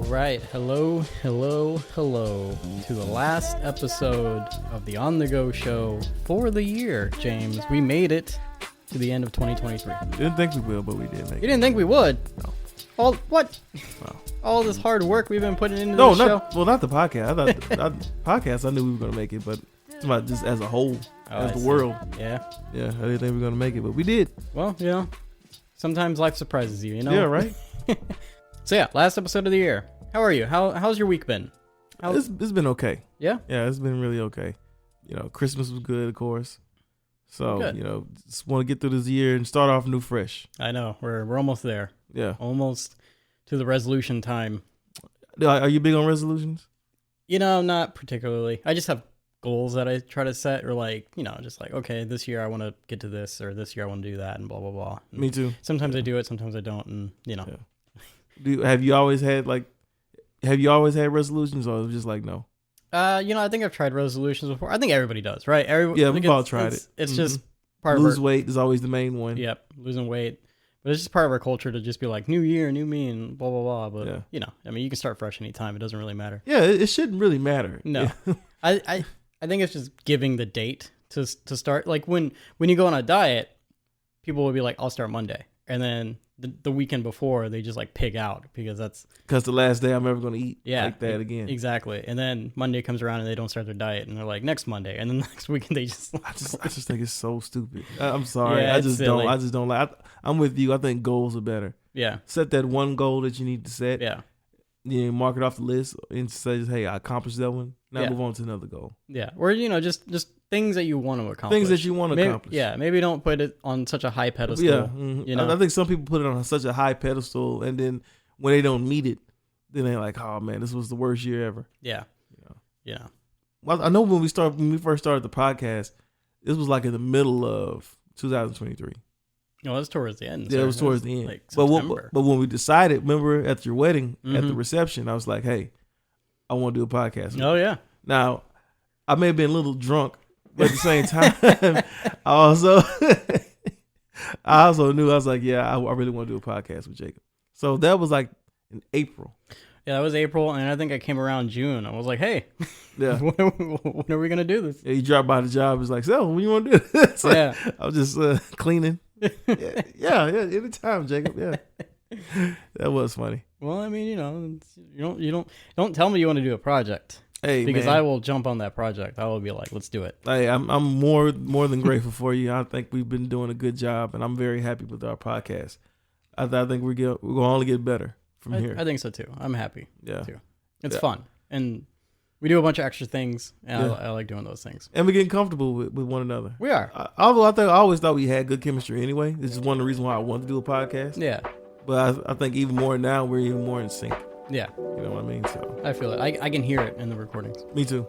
Right, hello to the last episode of the On The Go show for the year, James. We made it to the end of 2023. Didn't think we will, but we did make it. You didn't think we would? No. All this hard work we've been putting into No, this show? not the podcast. I thought podcast, I knew we were going to make it, but it's about just as a whole, as the world. Yeah. Yeah, I didn't think we were going to make it, but we did. Well, sometimes life surprises you, Yeah, right? So yeah, last episode of the year. How are you? How's your week been? It's been okay. Yeah? Yeah, it's been really okay. Christmas was good, of course. So, Good. just want to get through this year and start off new fresh. I know, we're almost there. Yeah. Almost to the resolution time. Are you big on resolutions? Not particularly. I just have goals that I try to set, or okay, this year I want to get to this, or this year I want to do that, and blah, blah, blah. And Me too. sometimes I do it, sometimes I don't, and Yeah. Have you always had resolutions, or just like no? I think I've tried resolutions before. I think everybody does, right? We've all tried it. It's just part of lose weight is always the main one. Yep, losing weight. But it's just part of our culture to just be like, new year, new me, and blah, blah, blah. But, you can start fresh anytime. It doesn't really matter. Yeah, it shouldn't really matter. No. Yeah. I think it's just giving the date to start. Like when you go on a diet, people will be like, I'll start Monday. And then the weekend before, they just like pig out because the last day I'm ever going to eat like that again. Exactly. And then Monday comes around and they don't start their diet, and they're like, next Monday. And then next weekend they just I just think it's so stupid. I'm sorry. Yeah, I just don't like. I'm with you. I think goals are better. Yeah. Set that one goal that you need to set. Yeah. Mark it off the list and say, hey, I accomplished that one. Now move on to another goal. Yeah. Or just things that you want to accomplish. Things that you want to accomplish. Yeah. Maybe don't put it on such a high pedestal. Yeah. Mm-hmm. I think some people put it on such a high pedestal, and then when they don't meet it, then they're like, oh man, this was the worst year ever. Yeah. Yeah. Well, I know when we first started the podcast, this was like in the middle of 2023. No, it was towards the end. Yeah, it was towards the end. Like but when we decided, remember at your wedding, at the reception, I was like, hey, I want to do a podcast. Oh, yeah. Now, I may have been a little drunk, but at the same time, I also knew, I was like, yeah, I really want to do a podcast with Jacob. So that was like in April. Yeah, that was April, and I think I came around June. I was like, hey, when are we going to do this? Yeah, you dropped by the job. It's like, so, when you want to do this? Yeah. I was just cleaning. yeah, anytime, Jacob. Yeah, that was funny. Well, I mean, you don't tell me you want to do a project. Hey, because man. I will jump on that project. I will be like, let's do it. Hey, I'm more than grateful for you. I think we've been doing a good job, and I'm very happy with our podcast. I think we're gonna only get better from here. I think so too. I'm happy. Yeah, too. It's fun, and we do a bunch of extra things, and I like doing those things. And we're getting comfortable with one another. We are. Although I always thought we had good chemistry anyway. This is one of the reasons why I wanted to do a podcast. Yeah. But I think even more now, we're even more in sync. Yeah. You know what I mean? So I feel it. I can hear it in the recordings. Me too.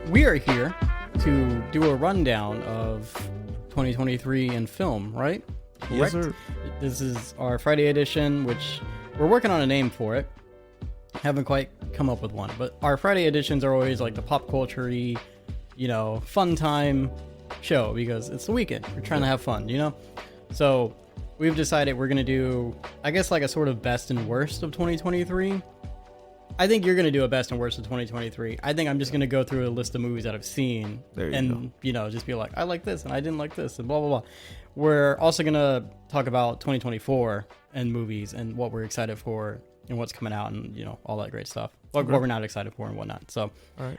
We are here to do a rundown of 2023 in film, right? Yes, sir. This is our Friday edition, which we're working on a name for it. Haven't quite come up with one, but our Friday editions are always like the pop culture-y, fun time show because it's the weekend. We're trying to have fun, So we've decided we're going to do, I guess, like a sort of best and worst of 2023. I think you're going to do a best and worst of 2023. I think I'm just going to go through a list of movies that I've seen and, just be like, I like this and I didn't like this and blah, blah, blah. We're also going to talk about 2024 and movies and what we're excited for and what's coming out and, all that great stuff. What we're not excited for and whatnot. So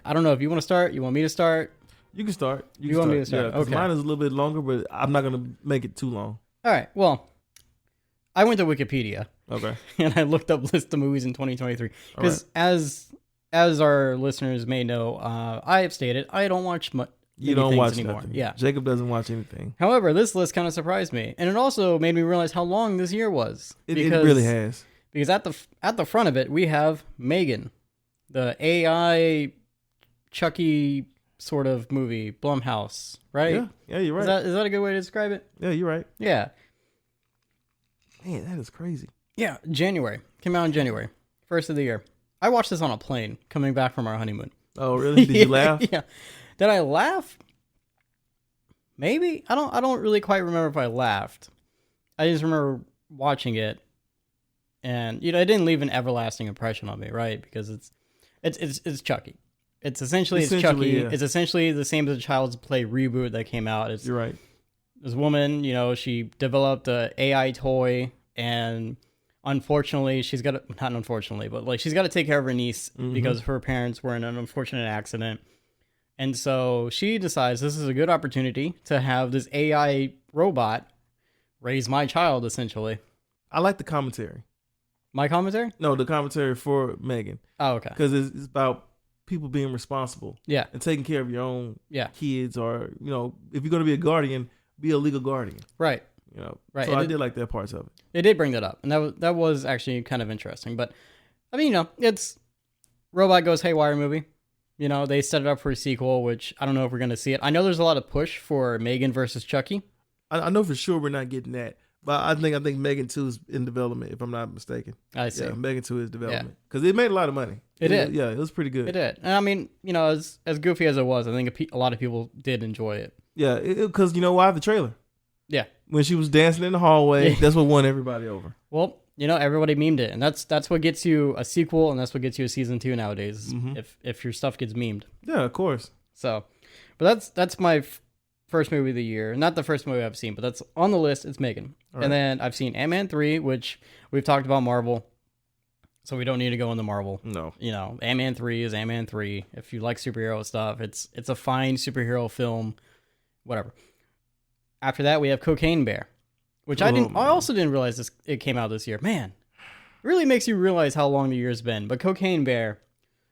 I don't know if you want to start. You want me to start? You can start. You want me to start? Yeah, okay. Mine is a little bit longer, but I'm not going to make it too long. All right. Well, I went to Wikipedia. Okay. And I looked up list of movies in 2023 because as our listeners may know, I have stated I don't watch much. You don't watch anymore. Nothing. Yeah. Jacob doesn't watch anything. However, this list kind of surprised me, and it also made me realize how long this year was. It really has. Because at the front of it, we have Megan, the AI Chucky sort of movie, Blumhouse, right? Yeah, you're right. Is that a good way to describe it? Yeah, you're right. Yeah. Man, that is crazy. Yeah, January. Came out in January. First of the year. I watched this on a plane coming back from our honeymoon. Oh, really? Did you laugh? Yeah. Did I laugh? Maybe. I don't really quite remember if I laughed. I just remember watching it, and it didn't leave an everlasting impression on me, right? Because it's Chucky. It's essentially Chucky. Yeah. It's essentially the same as the Child's Play reboot that came out. You're right. This woman, she developed a AI toy, and unfortunately, she's got to take care of her niece because her parents were in an unfortunate accident. And so she decides this is a good opportunity to have this AI robot raise my child, essentially. I like the commentary. My commentary? No, the commentary for Megan. Oh, okay. Because it's about people being responsible. Yeah. And taking care of your own Yeah. kids, or, if you're going to be a guardian, be a legal guardian. Right. Right. So I did like that parts of it. It did bring that up, and that was actually kind of interesting. But I mean, it's Robot Goes Haywire movie. They set it up for a sequel, which I don't know if we're going to see it. I know there's a lot of push for Megan versus Chucky. I know for sure we're not getting that, but I think Megan 2 is in development, if I'm not mistaken. I see. Yeah, Megan 2 is development because it made a lot of money. It did. Yeah, it was pretty good. It did. And I mean, as goofy as it was, I think a lot of people did enjoy it. Yeah, because you know why? The trailer. Yeah. When she was dancing in the hallway, that's what won everybody over. Well, everybody memed it, and that's what gets you a sequel, and that's what gets you a season 2 nowadays. If your stuff gets memed. Yeah, of course. So, but that's my first movie of the year. Not the first movie I've seen, but that's on the list. It's Megan. All and right. then I've seen Ant-Man 3, which we've talked about Marvel, so we don't need to go into Marvel. No. Ant-Man 3 is Ant-Man 3. If you like superhero stuff, it's a fine superhero film. Whatever. After that, we have Cocaine Bear, which I also didn't realize it came out this year. Man, it really makes you realize how long the year's been. But Cocaine Bear,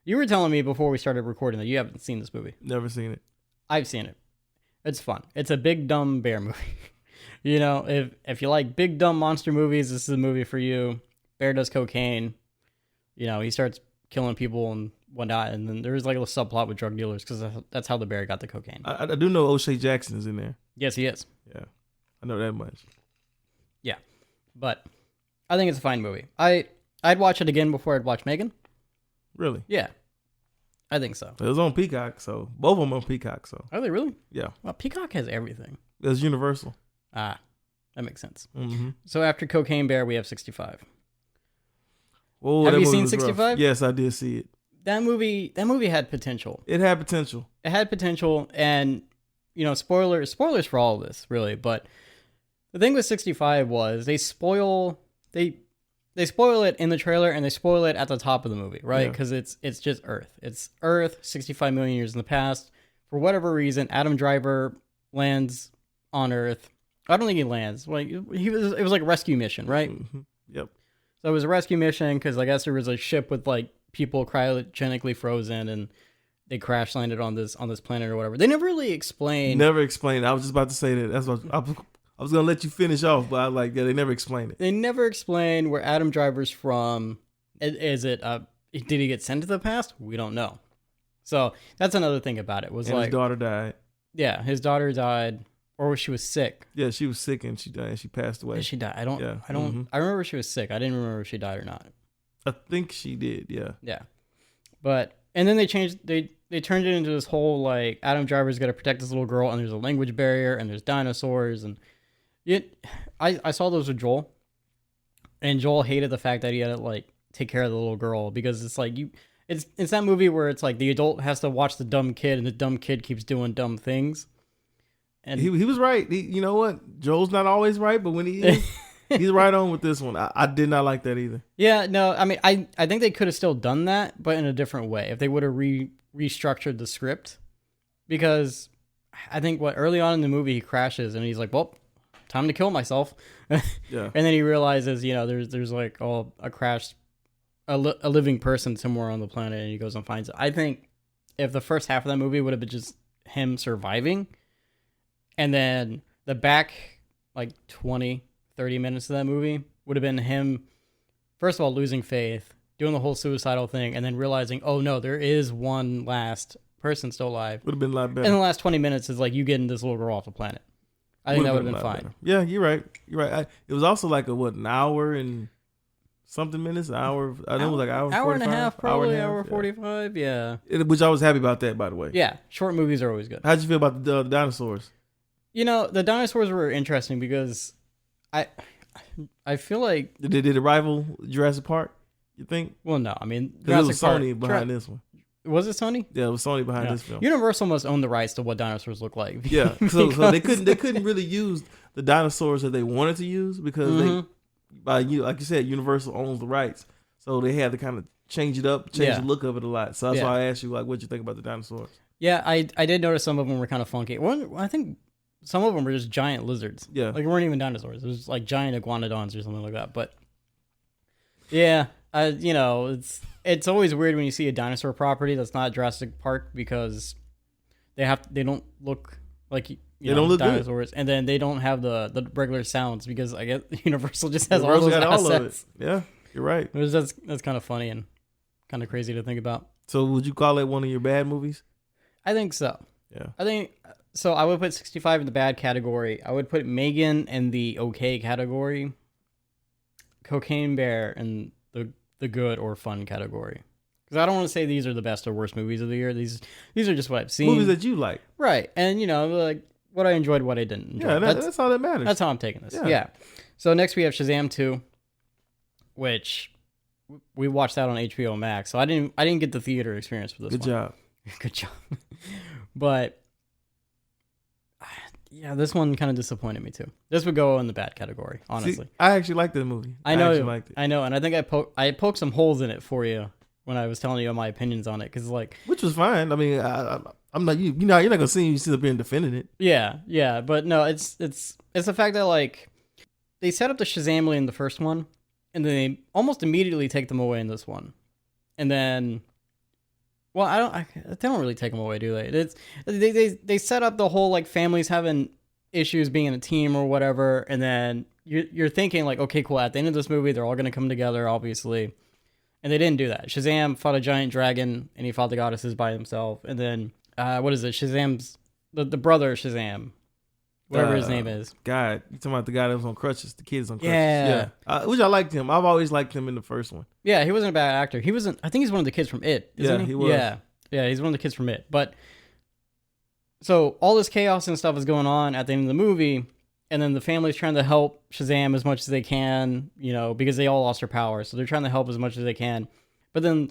you were telling me before we started recording that you haven't seen this movie. Never seen it. I've seen it. It's fun. It's a big dumb bear movie. If you like big dumb monster movies, this is a movie for you. Bear does cocaine. He starts killing people and whatnot, and then there's like a little subplot with drug dealers because that's how the bear got the cocaine. I do know O'Shea Jackson is in there. Yes, he is. Yeah, I know that much. Yeah, but I think it's a fine movie. I'd watch it again before I'd watch Megan. Really? Yeah, I think so. It was on Peacock, so both of them on Peacock. So Are they really? yeah, Well, Peacock has everything. it was Universal. Ah, that makes sense. Mm-hmm. So after Cocaine Bear, we have 65. Whoa, Have that you movie seen was rough. 65? Yes, I did see it. That movie had potential. It had potential. It had potential, and spoilers for all of this, really. But the thing with 65 was they spoil it in the trailer, and they spoil it at the top of the movie, right? Because it's just Earth. It's Earth 65 million years in the past. For whatever reason, Adam Driver lands on Earth. I don't think he lands. Like it was like a rescue mission, right? Mm-hmm. Yep. So it was a rescue mission because I guess there was a ship with like people cryogenically frozen, and they crash landed on this planet or whatever. They never really explained. Never explained. I was just about to say that. That's what I was gonna let you finish off, but they never explained it. They never explained where Adam Driver's from. Is it? Did he get sent to the past? We don't know. So that's another thing about it. Was And like his daughter died. Yeah, his daughter died, or she was sick. Yeah, she was sick and she died. And she passed away. Did she die? I don't. Yeah. I remember she was sick. I didn't remember if she died or not. I think she did. Yeah. Yeah, but and then they changed. They turned it into this whole like Adam Driver's got to protect this little girl, and there's a language barrier, and there's dinosaurs, and I saw those with Joel, and Joel hated the fact that he had to like take care of the little girl because it's like it's that movie where it's like the adult has to watch the dumb kid, and the dumb kid keeps doing dumb things. And he was right. You know what? Joel's not always right, but when he is, he's right on with this one. I did not like that either. Yeah, no, I mean, I think they could have still done that, but in a different way. If they would have restructured the script, because I think early on in the movie he crashes and he's like, well, time to kill myself. Yeah. And then he realizes, there's like a living person somewhere on the planet, and he goes and finds it. I think if the first half of that movie would have been just him surviving, and then the back like 20, 30 minutes of that movie would have been him, first of all, losing faith, doing the whole suicidal thing, and then realizing, oh no, there is one last person still alive. Would have been a lot better. And the last 20 minutes is like you getting this little girl off the planet. I think that would have a been lot fine. better. Yeah, you're right. You're right. It was also like an hour and something minutes. An hour. I know it was like hour and a 45, half, probably hour yeah. 45. Yeah. Which I was happy about that, by the way. Yeah. Short movies are always good. How'd you feel about the dinosaurs? You know, the dinosaurs were interesting because I feel like, Did it rival Jurassic Park? You think? well, no, I mean, Because it was Jurassic Sony Park- behind this one. Was it Sony? Yeah, it was Sony behind Yeah. this film. Universal must own the rights to what dinosaurs look like. Yeah, so they Because- couldn't really use the dinosaurs that they wanted to use because Mhm. like you said, Universal owns the rights, so they had to kind of change it up, change Yeah. the look of it a lot. So that's Yeah. why I asked you like, what you think about the dinosaurs? Yeah, I did notice some of them were kind of funky. I think some of them were just giant lizards. Yeah, Like, it weren't even dinosaurs. It was like giant iguanodons or something like that. But yeah, you know, it's always weird when you see a dinosaur property that's not Jurassic Park because they don't look like They don't look good. dinosaurs, and then they don't have the regular sounds because I guess Universal just has Universal all those got all of it. assets. Yeah, you're right. That's kind of funny and kind of crazy to think about. So would you call it one of your bad movies? I think so. Yeah. I think so. I would put 65 in the bad category. I would put Megan in the okay category. Cocaine Bear in the good or fun category. Because I don't want to say these are the best or worst movies of the year. These are just what I've seen. Movies that you like. Right, and you know, like what I enjoyed, what I didn't enjoy. Yeah, that's all that matters. That's how I'm taking this. Yeah. Yeah. So next we have Shazam 2, which we watched that on HBO Max. So I didn't get the theater experience for this Good one. job. Good job. But yeah, this one kind of disappointed me too. This would go in the bad category, honestly. See, I actually liked that movie. I know, actually liked it. I know, and I think I poked some holes in it for you when I was telling you my opinions on it, because like, Which was fine. I mean, I'm not you know you're not gonna see me sit up here and defending it. yeah, but no, it's the fact that like they set up the Shazamly in the first one, and then they almost immediately take them away in this one, and then. Well, they don't really take them away, do they? They set up the whole like families having issues being in a team or whatever, and then you're thinking like, okay, cool. At the end of this movie, they're all gonna come together, obviously, and they didn't do that. Shazam fought a giant dragon, and he fought the goddesses by himself, and then what is it? Shazam's the brother of Shazam, whatever his name is. God, you talking about the guy that was on crutches? The kids on crutches. Yeah. Which I liked him. I've always liked him in the first one. Yeah, he wasn't a bad actor. He wasn't. I think he's one of the kids from It. Isn't Yeah, he was. Yeah, he's one of the kids from It. But so all this chaos and stuff is going on at the end of the movie, and then the family's trying to help Shazam as much as they can, you know, because they all lost their power. So they're trying to help as much as they can. But then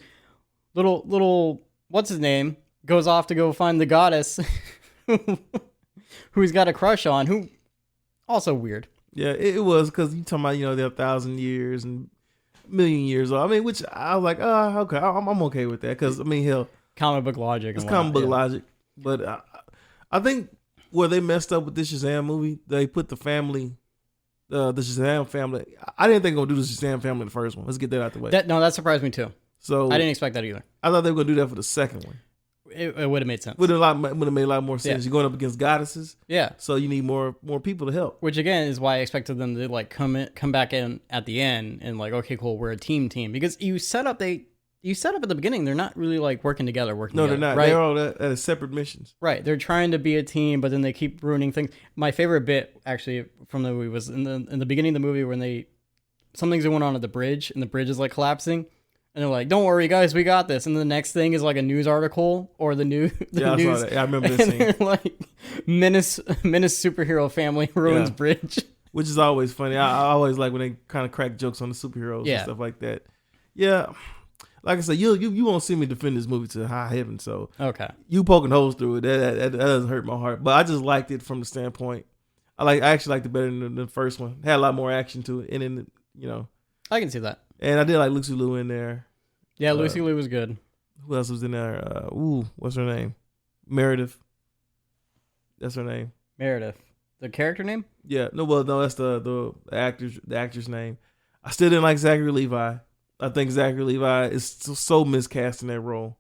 little what's his name goes off to go find the goddess who he's got a crush on, who also weird. Yeah, it was because you talking about they're 1,000 years and million years old. I mean, which I was like, okay, I'm okay with that because I mean, hell, Comic book logic. it's and comic book whatnot, logic. But I think where they messed up with this Shazam movie, they put the family, the Shazam family. I didn't think they were gonna do the Shazam family in the first one. Let's get that out the way. That surprised me too. So I didn't expect that either. I thought they were gonna do that for the second one. It would have made sense. Would have made a lot more sense. Yeah. You're going up against goddesses, Yeah. so you need more people to help. Which again is why I expected them to like come back in at the end and like, okay, cool, we're a team because you set up at the beginning they're not really like working together. No, together, they're not. Right? They're all at separate missions. Right. They're trying to be a team, but then they keep ruining things. My favorite bit actually from the movie was in the beginning of the movie when something's going on at the bridge and the bridge is like collapsing. And they're like, "Don't worry, guys, we got this." And then the next thing is like a news article or the news. Yeah, I saw that. Yeah, I remember this and scene. they're like, menace superhero family ruins Yeah. bridge. Which is always funny. I always like when they kind of crack jokes on the superheroes Yeah. and stuff like that. Yeah, like I said, you won't see me defend this movie to high heaven. So Okay. you poking holes through it that doesn't hurt my heart. But I just liked it from the standpoint. I actually liked it better than the first one. Had a lot more action to it, and then I can see that. and I did like Lucy Liu in there. Yeah, Lucy Liu was good. Who else was in there? What's her name? Meredith. That's her name. Meredith. The character name? Yeah, no, that's the actor's name. I still didn't like Zachary Levi. I think Zachary Levi is so miscast in that role.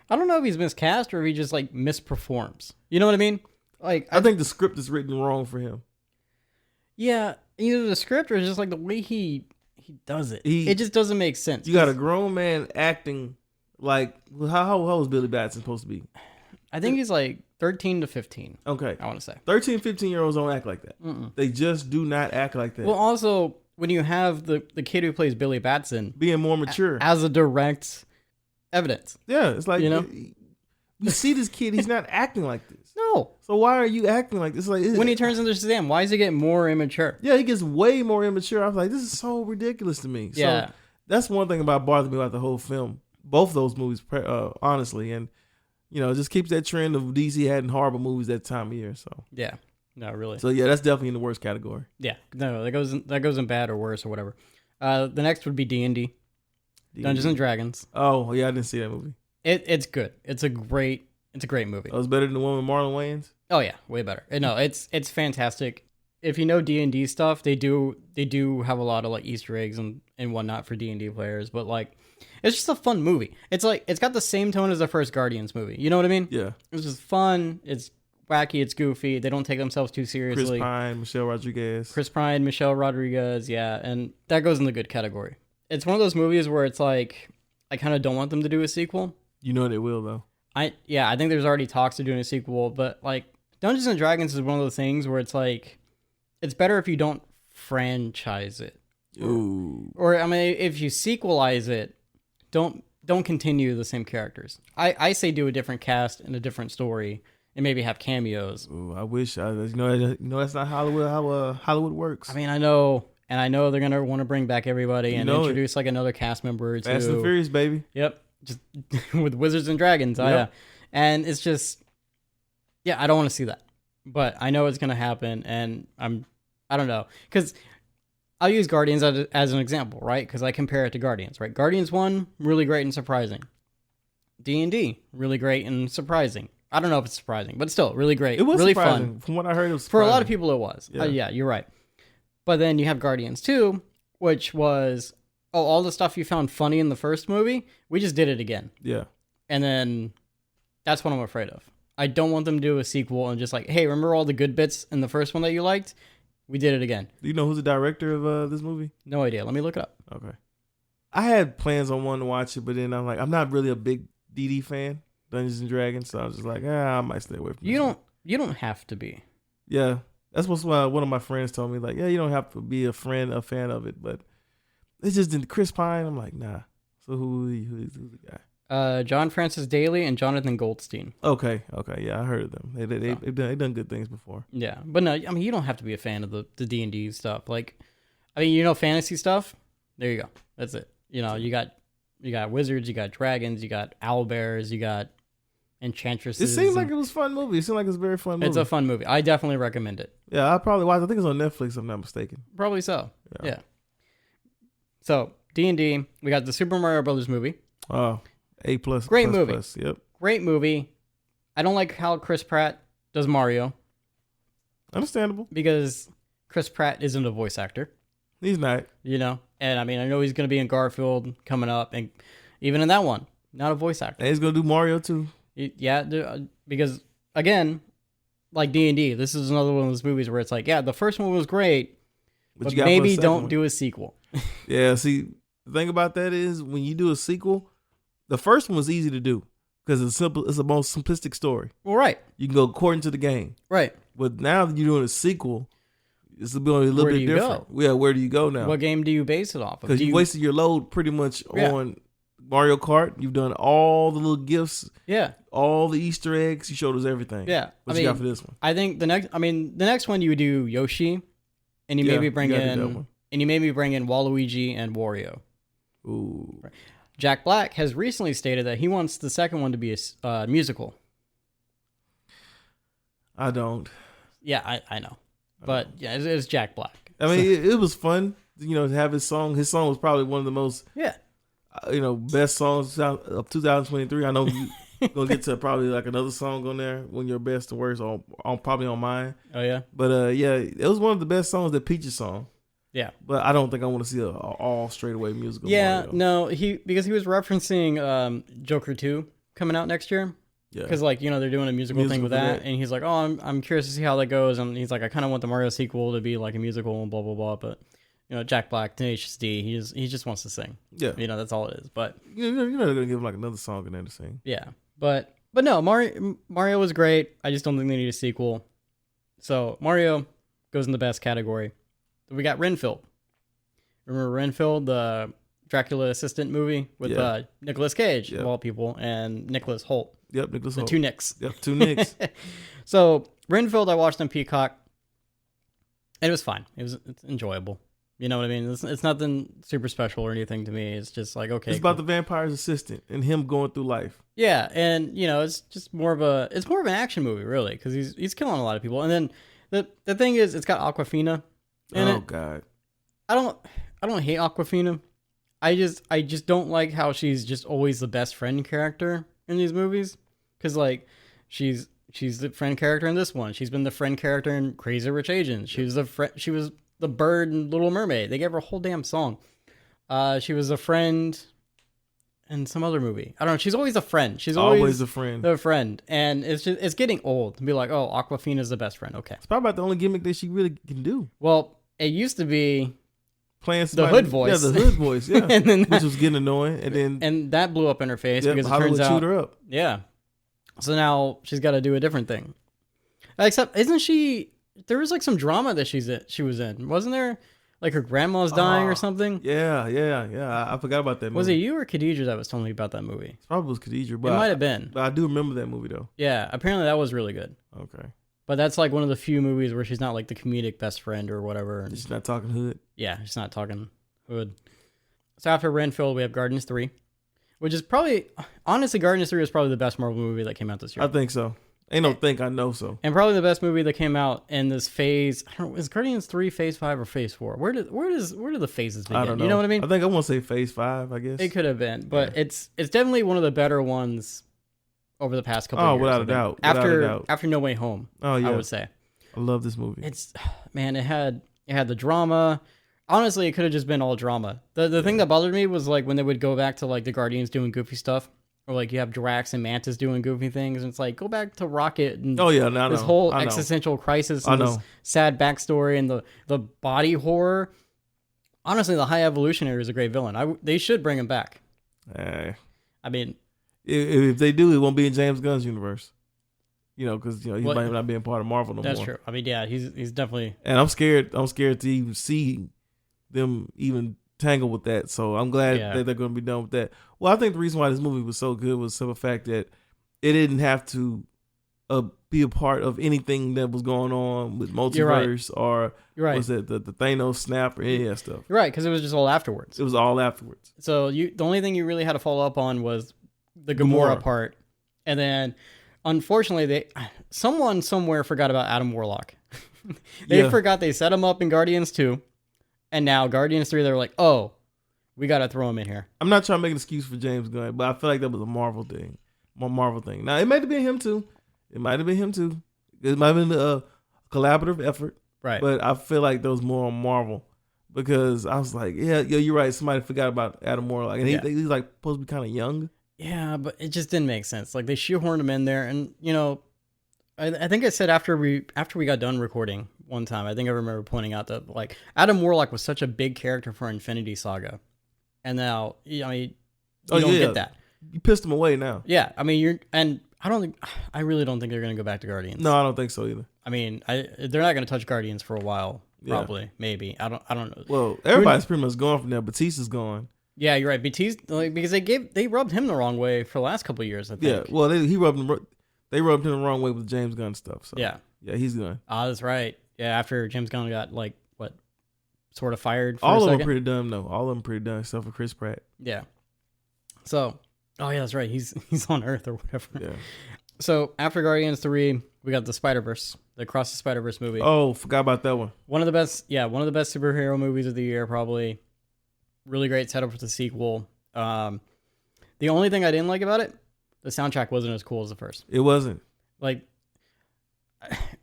I don't know if he's miscast or if he just like misperforms. You know what I mean? Like I think the script is written wrong for him. yeah, either the script or just like the way he does it. He- It just doesn't make sense. You got a grown man acting like how was Billy Batson supposed to be? I think he's like 13 to 15. Okay. I want to say 13, 15-year-olds don't act like that. They just do not act like that. Well, also when you have the kid who plays Billy Batson being more mature as a direct evidence. Yeah, it's like, you know, we see this kid, he's not acting like this. No. So why are you acting like this? Like when he turns into Shazam, why does he get more immature? Yeah, he gets way more immature. I was like, this is so ridiculous to me. Yeah. So that's one thing about bothered me about the whole film. Both those movies, honestly, and it just keeps that trend of DC having horrible movies that time of year. So yeah, no, really. So yeah, that's definitely in the worst category. Yeah, no, that goes in bad or worse or whatever. The next would be D&D, Dungeons and Dragons. Oh yeah, I didn't see that movie. It's good. It's a great movie. Oh, it's better than the one with Marlon Wayans. Oh yeah, way better. No, it's fantastic. If you know D&D stuff, they do have a lot of like Easter eggs and whatnot for D&D players, but like it's just a fun movie. It's like it's got the same tone as the first Guardians movie. You know what I mean? Yeah. It's just fun. It's wacky. It's goofy. They don't take themselves too seriously. Chris Pine, Michelle Rodriguez. Yeah, and that goes in the good category. It's one of those movies where it's like I kind of don't want them to do a sequel. You know they will though. I think there's already talks of doing a sequel, but like Dungeons and Dragons is one of those things where it's like it's better if you don't franchise it. Ooh. Or I mean, if you sequelize it, don't continue the same characters. I say do a different cast and a different story, and maybe have cameos. Ooh, I wish that's not Hollywood. How Hollywood works. I mean, I know they're gonna want to bring back everybody and introduce like another cast member. Fast and Furious, baby. Yep, just with Wizards and Dragons. Yep. Yeah, and it's just, yeah, I don't want to see that, but I know it's gonna happen, and I don't know, because I'll use Guardians as an example, right? Because I compare it to Guardians, right? Guardians 1, really great and surprising. D&D, really great and surprising. I don't know if it's surprising, but still, really great. It was really surprising. Fun. From what I heard, it was surprising. For a lot of people, it was. Yeah, you're right. But then you have Guardians 2, which was, all the stuff you found funny in the first movie, we just did it again. Yeah. And then that's what I'm afraid of. I don't want them to do a sequel and just like, hey, remember all the good bits in the first one that you liked? We did it again. Do you know who's the director of this movie? No idea. Let me look it up. Okay. I had plans on wanting to watch it, but then I'm like, I'm not really a big DD fan, Dungeons and Dragons, so I was just like, I might stay away from it. You don't have to be. Yeah. That's what one of my friends told me. Like, yeah, you don't have to be a fan of it, but it's just Chris Pine. I'm like, nah. So who's the guy? John Francis Daly and Jonathan Goldstein. Okay, yeah, I heard of them. They've done good things before. Yeah, but no, I mean, you don't have to be a fan of the D&D stuff. Like, I mean, fantasy stuff. There you go. That's it. You got wizards, you got dragons, you got owlbears, you got enchantresses. It seemed like it was a fun movie. It seemed like it was a very fun movie. It's a fun movie. I definitely recommend it. Yeah, I probably watched. I think it's on Netflix, if I'm not mistaken. Probably so. Yeah. So D&D, we got the Super Mario Brothers movie. Oh, A+. Great movie. Yep. Great movie. I don't like how Chris Pratt does Mario. Understandable. Because Chris Pratt isn't a voice actor. He's not. And I mean, I know he's going to be in Garfield coming up, and even in that one, not a voice actor. And he's going to do Mario too. Yeah, because again, like D&D, this is another one of those movies where it's like, yeah, the first one was great, but maybe don't do a sequel. Yeah, see, the thing about that is when you do a sequel, the first one was easy to do because it's simple. It's the most simplistic story. Well, right. You can go according to the game. Right. But now that you're doing a sequel, it's a little bit different. Yeah, where do you go now? What game do you base it off of? Because you wasted your load pretty much on Mario Kart. You've done all the little gifts. Yeah. All the Easter eggs. You showed us everything. Yeah. What you got for this one? I think the next one you would do Yoshi, and you maybe bring in Waluigi and Wario. Ooh. Right. Jack Black has recently stated that he wants the second one to be a musical. I don't. Yeah, I know. But yeah, it's Jack Black. I mean, it was fun, to have his song. His song was probably one of the most, best songs of 2023. I know you're going to get to probably like another song on there, when your best and worst, probably on mine. Oh, yeah? But it was one of the best songs, that Peaches song. Yeah. But I don't think I want to see a all straight away musical. Yeah, Mario. no, because he was referencing Joker 2 coming out next year. Yeah. Because they're doing a musical thing with that, and he's like, oh, I'm curious to see how that goes, and he's like, I kind of want the Mario sequel to be like a musical and blah blah blah, but Jack Black, Tenacious D, he just wants to sing. Yeah. That's all it is. But you're not gonna give him like another song in there to sing. Yeah, but But no, Mario was great. I just don't think they need a sequel. So Mario goes in the best category. We got Renfield. Remember Renfield, the Dracula assistant movie with Nicolas Cage, of all people, and Nicholas Hoult. Yep, Nicholas Hoult. Two Nicks. Yep, two Nicks. So Renfield, I watched on Peacock, and it was fine. It's enjoyable. You know what I mean? It's nothing super special or anything to me. It's just like, okay. It's about the vampire's assistant and him going through life. Yeah, and it's just more of an action movie, really, because he's killing a lot of people. And then the thing is, it's got Awkwafina in it. Oh God. I don't hate Awkwafina. I just don't like how she's just always the best friend character in these movies, because like she's the friend character in this one. She's been the friend character in Crazy Rich Asians. She was the bird in Little Mermaid. They gave her a whole damn song. She was a friend in some other movie. I don't know. She's always a friend. She's always a friend. The friend, and it's getting old to be like, oh, Awkwafina's the best friend. Okay, it's probably about the only gimmick that she really can do. Well, it used to be playing the hood voice. Yeah, the hood voice. Yeah, and then which was getting annoying, and that blew up in her face because it Hollywood turns out chewed her up. Yeah. So now she's got to do a different thing. Except, isn't she? There was like some drama that she was in, wasn't there? Like her grandma's dying or something. Yeah. I forgot about that movie. Was it you or Khadija that was telling me about that movie? It probably was Khadija, but it might have been. But I do remember that movie though. Yeah, apparently that was really good. Okay. But that's like one of the few movies where she's not like the comedic best friend or whatever. She's not talking hood. Yeah, she's not talking hood. So after Renfield, we have Guardians 3, which is probably, honestly, Guardians 3 is probably the best Marvel movie that came out this year. I think so. Ain't no think, I know so. And probably the best movie that came out in this phase. I don't know, is Guardians 3 phase 5 or phase 4? Where do the phases begin? I don't know. You know what I mean? I think I want to say phase 5, I guess. It could have been, but it's definitely one of the better ones over the past couple of years. Without a doubt. After No Way Home. Oh yeah. I would say. I love this movie. It had the drama. Honestly, it could have just been all drama. The thing that bothered me was like when they would go back to like the Guardians doing goofy stuff. Or like you have Drax and Mantis doing goofy things, and it's like go back to Rocket and this whole existential crisis and this sad backstory and the body horror. Honestly, the High Evolutionary is a great villain. They should bring him back. I mean, if they do, it won't be in James Gunn's universe. Because he might not be a part of Marvel no more. That's true. I mean, yeah, he's definitely. And I'm scared to even see them even tangle with that. So I'm glad that they're going to be done with that. Well, I think the reason why this movie was so good was the simple fact that it didn't have to be a part of anything that was going on with multiverse or was it the Thanos snap or any of that stuff. You're right, because it was just all afterwards. It was all afterwards. So the only thing you really had to follow up on was the Gamora part, and then unfortunately someone somewhere forgot about Adam Warlock. They forgot they set him up in Guardians 2, and now Guardians 3 they're like, oh, we got to throw him in here. I'm not trying to make an excuse for James Gunn, but I feel like that was a Marvel thing. Now, it might have been him too. It might have been a collaborative effort. Right. But I feel like there was more on Marvel because I was like, you're right. Somebody forgot about Adam Warlock. And he's like supposed to be kind of young. Yeah, but it just didn't make sense. Like they shoehorned him in there. And, I think I said after we got done recording one time, I think I remember pointing out that like Adam Warlock was such a big character for Infinity Saga. And now, you don't get that. You pissed him away now. Yeah, I really don't think they're going to go back to Guardians. No, I don't think so either. I mean, they're not going to touch Guardians for a while, probably, maybe. I don't know. Well, everybody's pretty much gone from there. Batista's gone. Yeah, you're right. Batista, because they rubbed him the wrong way for the last couple of years, I think. Yeah, well, they rubbed him the wrong way with James Gunn stuff. So yeah, he's gone. That's right. Yeah, after James Gunn got sort of fired for all a of second. them pretty dumb though. All of them pretty dumb except for Chris Pratt. Yeah. So, that's right. He's on Earth or whatever. Yeah. So after Guardians 3, we got the Spider-Verse, the Across the Spider-Verse movie. Oh, forgot about that one. One of the best superhero movies of the year, probably. Really great setup for the sequel. The only thing I didn't like about it, the soundtrack wasn't as cool as the first. It wasn't. Like,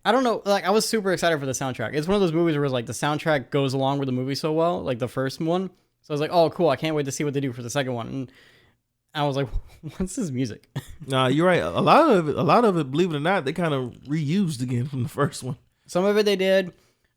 I don't know. Like, I was super excited for the soundtrack. It's one of those movies where it's like the soundtrack goes along with the movie so well, like the first one. So I was like, oh, cool. I can't wait to see what they do for the second one. And I was like, what's this music? Nah, you're right. A lot of it, believe it or not, they kind of reused again from the first one. Some of it they did,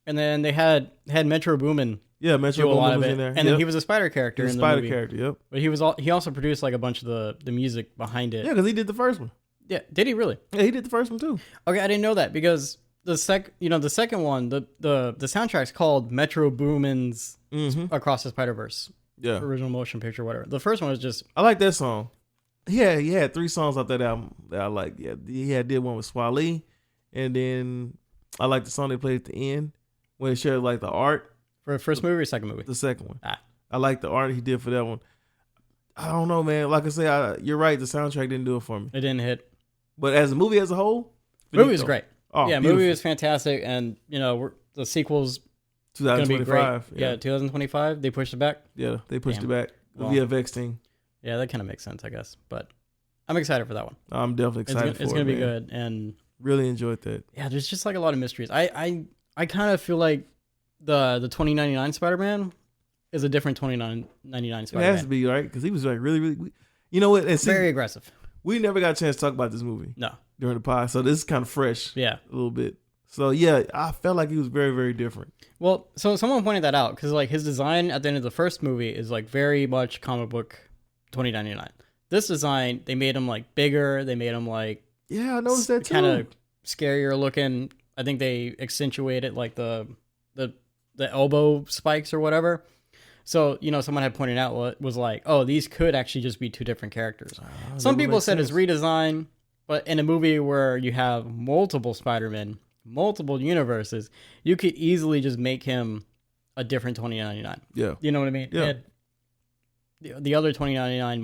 and then they had Metro Boomin. Yeah, Metro Boomin was in there, and then he was a Spider character in the movie. Spider character, yep. But he also produced like a bunch of the music behind it. Yeah, because he did the first one. Yeah, did he really? Yeah, he did the first one too. Okay, I didn't know that because the second one, the soundtrack's called Metro Boomin's Across the Spider-Verse. Yeah. Original motion picture, whatever. The first one was just... I like that song. Yeah, he had 3 songs off that album that I like. Yeah, did one with Swali, and then I like the song they played at the end when it shared like the art. For the first movie or second movie? The second one. I like the art he did for that one. I don't know, man. Like I say, you're right. The soundtrack didn't do it for me. It didn't hit. But as a movie as a whole, the movie was great. Oh, yeah, beautiful. Movie was fantastic, and the sequel's 2025. Yeah, 2025. They pushed it back. Yeah, they pushed it back. The VFX team. Yeah, that kind of makes sense, I guess. But I'm excited for that one. I'm definitely excited for it. It's gonna be good, and really enjoyed that. Yeah, there's just like a lot of mysteries. I kind of feel like the 2099 Spider-Man is a different 2099 Spider-Man. It has to be, right? Because he was like really, you know what? Very aggressive. We never got a chance to talk about this movie. No. During the pod, so this is kind of fresh. Yeah. A little bit. So yeah, I felt like he was very, very different. Well, so someone pointed that out because like his design at the end of the first movie is like very much comic book 2099. This design, they made him like bigger. They made him like I noticed that too. Kind of scarier looking. I think they accentuated like the elbow spikes or whatever. So, someone had pointed out was like, oh, these could actually just be 2 different characters. Some people said it's redesign, but in a movie where you have multiple Spider-Men, multiple universes, you could easily just make him a different 2099. Yeah. You know what I mean? Yeah. The other 2099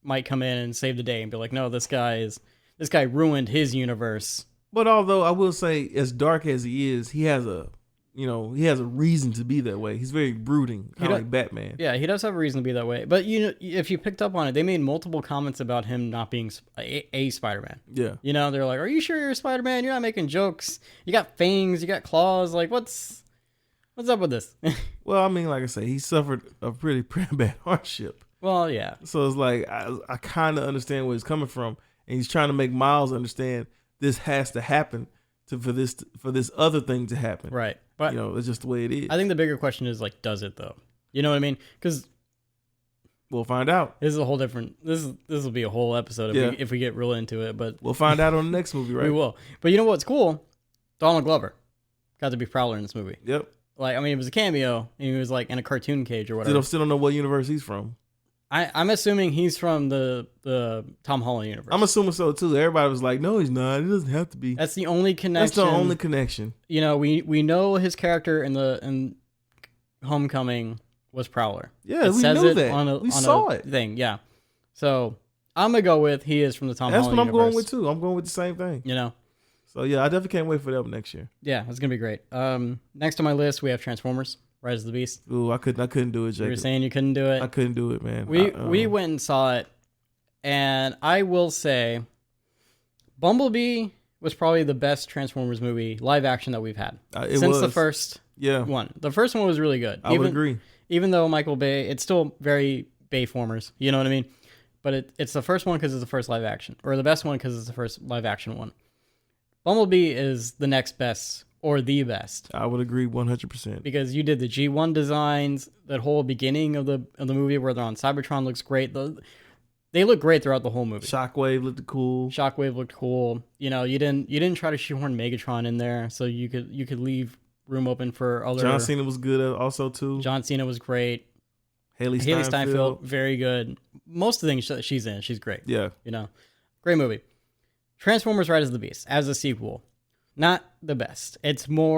might come in and save the day and be like, no, this guy ruined his universe. But although I will say, as dark as he is, he has a reason to be that way. He's very brooding, kind of like Batman. Yeah, he does have a reason to be that way. But if you picked up on it, they made multiple comments about him not being a Spider-Man. Yeah. They're like, "Are you sure you're Spider-Man? You're not making jokes. You got fangs, you got claws. Like, what's up with this?" Well, I mean, like I say, he suffered a pretty bad hardship. Well, yeah. So it's like I kind of understand where he's coming from, and he's trying to make Miles understand this has to happen for this other thing to happen. Right. But it's just the way it is. I think the bigger question is like, does it though? You know what I mean? Because we'll find out. This is a whole different. This will be a whole episode if we get real into it. But we'll find out on the next movie, right? We will. But you know what's cool? Donald Glover got to be Prowler in this movie. Yep. Like, I mean, it was a cameo, and he was like in a cartoon cage or whatever. Still don't know what universe he's from. I'm assuming he's from the Tom Holland universe. I'm assuming so too. Everybody was like, "No, he's not. He doesn't have to be." That's the only connection. That's the only connection. We know his character in Homecoming was Prowler. Yeah, we knew that. We saw it. Thing, yeah. So I'm gonna go with he is from the Tom Holland universe. That's what I'm going with too. I'm going with the same thing. So yeah, I definitely can't wait for that one next year. Yeah, it's gonna be great. Next on my list we have Transformers. Rise of the Beast. Ooh, I couldn't do it, Jacob. You were saying you couldn't do it? I couldn't do it, man. We went and saw it, and I will say Bumblebee was probably the best Transformers movie, live action, that we've had. Since the first one. The first one was really good. I would agree. Even though Michael Bay, it's still very Bayformers, you know what I mean? But it's the first one because it's the first live action, or the best one because it's the first live action one. Bumblebee is the next best, or the best. I would agree 100%. Because you did the G1 designs, that whole beginning of the movie where they're on Cybertron looks great. They look great throughout the whole movie. Shockwave looked cool. You didn't try to shoehorn Megatron in there, so you could leave room open for other. John Cena was good also too. John Cena was great. Haley Steinfeld, very good. Most of the things she's in, she's great. Yeah. Great movie. Transformers: Rise of the Beast as a sequel. Not the best. It's not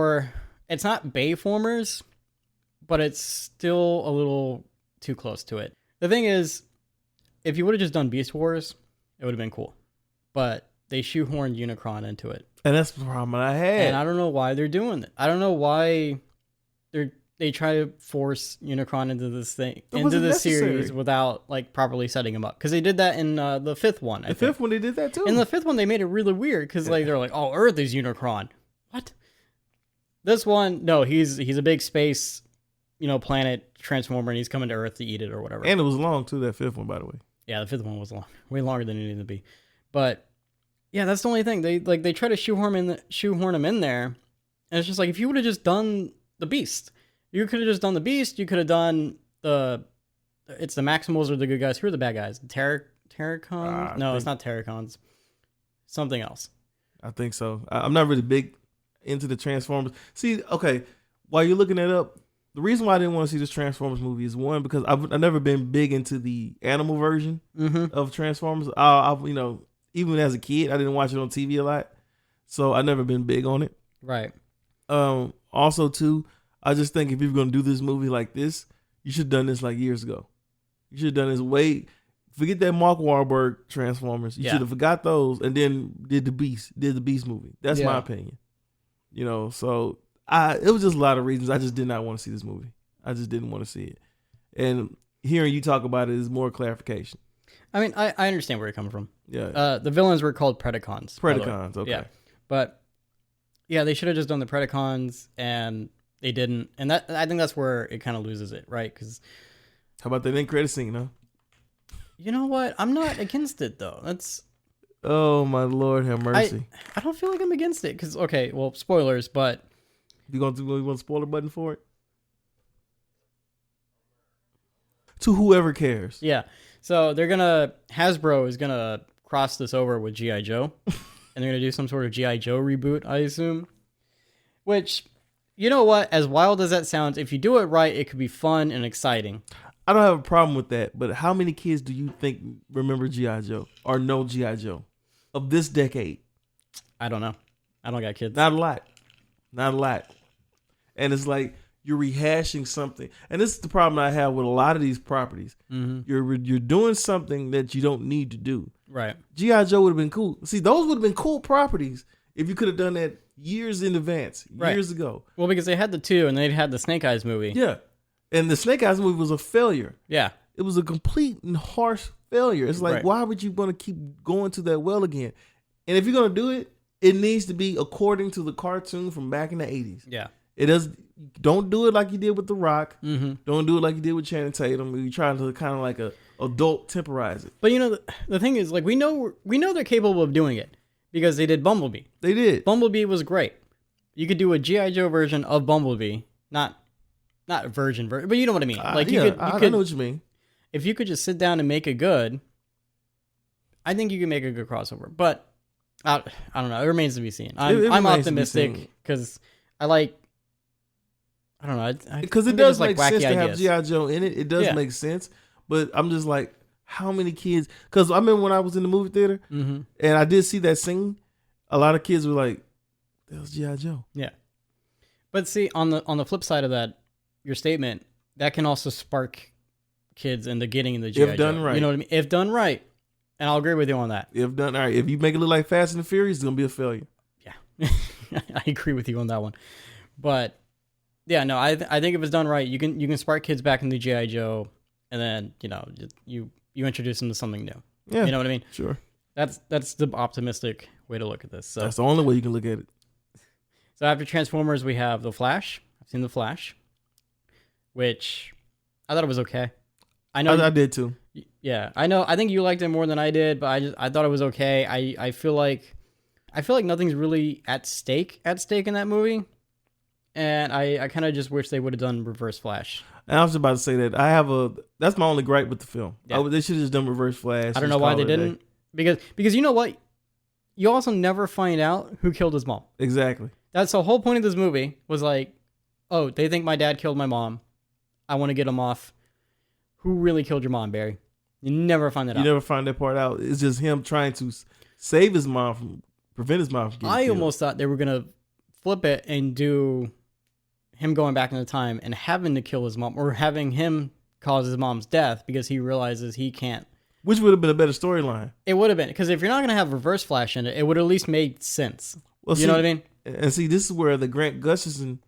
Bayformers, but it's still a little too close to it. The thing is, if you would have just done Beast Wars, it would have been cool. But they shoehorned Unicron into it. And that's the problem I had. And I don't know why they're doing it. I don't know why they try to force Unicron into this series without like properly setting him up. Because they did that in the fifth one. The fifth one, they did that too. In the fifth one, they made it really weird because they're like, "Oh, Earth is Unicron." What? This one, no, he's a big space, planet transformer, and he's coming to Earth to eat it or whatever. And it was long too. That fifth one, by the way. Yeah, the fifth one was long, way longer than it needed to be. But yeah, that's the only thing. They try to shoehorn him in there, and it's just like, if you would have just done the Beast. You could have just done the Beast. You could have done it's the Maximals or the good guys. Who are the bad guys? Terracons? No, it's not Terracons. something else. I think so. I'm not really big into the Transformers. See, okay, while you're looking that up, the reason why I didn't want to see this Transformers movie is one, because I've never been big into the animal version of Transformers. Even as a kid, I didn't watch it on TV a lot, so I never been big on it. Right. Also, too, I just think if you're gonna do this movie like this, you should have done this like years ago. You should have done this forget that Mark Wahlberg Transformers. You should have forgot those and then did the Beast movie. That's my opinion. So it was just a lot of reasons. I just did not want to see this movie. I just didn't want to see it. And hearing you talk about it is more clarification. I mean, I understand where you're coming from. Yeah. The villains were called Predacons. Predacons, okay. Yeah. But yeah, they should have just done the Predacons, and they didn't. And I think that's where it kind of loses it, right? Because how about that end credit scene, huh? You know what? I'm not against it though. Oh my Lord, have mercy. I don't feel like I'm against it because spoilers, but you want a spoiler button for it? To whoever cares. Yeah. So Hasbro is gonna cross this over with G.I. Joe, and they're gonna do some sort of G.I. Joe reboot, I assume. Which, you know what? As wild as that sounds, if you do it right, it could be fun and exciting. I don't have a problem with that, but how many kids do you think remember G.I. Joe or know G.I. Joe of this decade? I don't know. I don't got kids. Not a lot. And it's like you're rehashing something. And this is the problem I have with a lot of these properties. Mm-hmm. You're doing something that you don't need to do. Right. G.I. Joe would have been cool. See, those would have been cool properties if you could have done that years in advance, years ago. Well, because they had the 2 and they had the Snake Eyes movie. Yeah. And the Snake Eyes movie was a failure. Yeah. It was a complete and harsh failure. It's like, why would you want to keep going to that well again? And if you're going to do it, it needs to be according to the cartoon from back in the 80s. Yeah. Don't do it like you did with The Rock. Mm-hmm. Don't do it like you did with Channing Tatum. You're trying to kind of like a adult temporize it. But the thing is, like, we know they're capable of doing it because they did Bumblebee. They did. Bumblebee was great. You could do a G.I. Joe version of Bumblebee, not version, but you know what I mean. Like I know what you mean. If you could just sit down and make it good, I think you can make a good crossover. But I don't know. It remains to be seen. I'm optimistic because I don't know. Because it does make sense to have G.I. Joe in it. It does make sense. But I'm just like, how many kids? Because I remember when I was in the movie theater and I did see that scene, a lot of kids were like, that was G.I. Joe. Yeah. But see, on the flip side of that, your statement, that can also spark kids into getting in the G.I. Joe. If done right. You know what I mean? If done right. And I'll agree with you on that. If done right. If you make it look like Fast and the Furious, it's going to be a failure. Yeah. I agree with you on that one. But yeah, no, I think if it's done right, you can spark kids back into G.I. Joe, and then, you introduce them to something new. Yeah. You know what I mean? Sure. That's the optimistic way to look at this. So that's the only way you can look at it. So after Transformers, we have The Flash. I've seen The Flash, which I thought it was okay. I did too. Yeah, I know. I think you liked it more than I did, but I thought it was okay. I feel like nothing's really at stake in that movie, and I kind of just wish they would have done Reverse Flash. And I was about to say that that's my only gripe with the film. Yeah. They should have just done Reverse Flash. I don't know why they didn't, because you know what, you also never find out who killed his mom. Exactly. That's the whole point of this movie, was like, oh, they think my dad killed my mom. I want to get him off. Who really killed your mom, Barry? You never find that out. You never find that part out. It's just him trying to save his mom prevent his mom from getting killed. Almost thought they were going to flip it and do him going back in the time and having to kill his mom, or having him cause his mom's death because he realizes he can't. Which would have been a better storyline. It would have been, because if you're not going to have Reverse Flash in it, it would at least make sense. Well, you know what I mean? And see, this is where the Grant Gustinson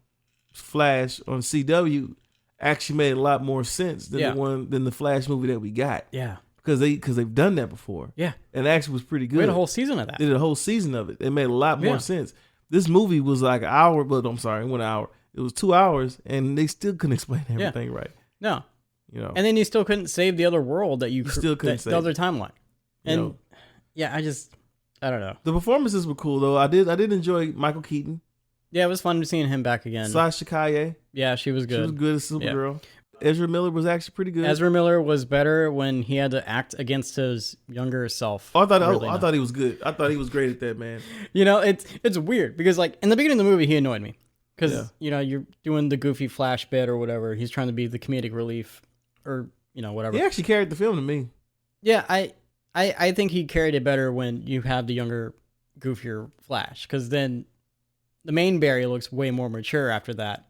Flash on CW actually made a lot more sense than the Flash movie that we got. Yeah. Because they've done that before. Yeah. And it actually was pretty good. We had a whole season of that. They did a whole season of it. It made a lot more sense. This movie was like an hour, but I'm sorry, 1 hour. It was 2 hours, and they still couldn't explain everything right. No. And then you still couldn't save the other world that you still couldn't save. The other timeline. And I don't know. The performances were cool though. I did enjoy Michael Keaton. Yeah, it was fun seeing him back again. Sasha Calle. Yeah, she was good. She was good as Supergirl. Ezra Miller was actually pretty good. Ezra Miller was better when he had to act against his younger self. I thought he was good. I thought he was great at that, man. You know, it's weird because like in the beginning of the movie, he annoyed me because you know you're doing the goofy Flash bit or whatever. He's trying to be the comedic relief or you know whatever. He actually carried the film to me. Yeah, I think he carried it better when you have the younger, goofier Flash because then the main Barry looks way more mature after that.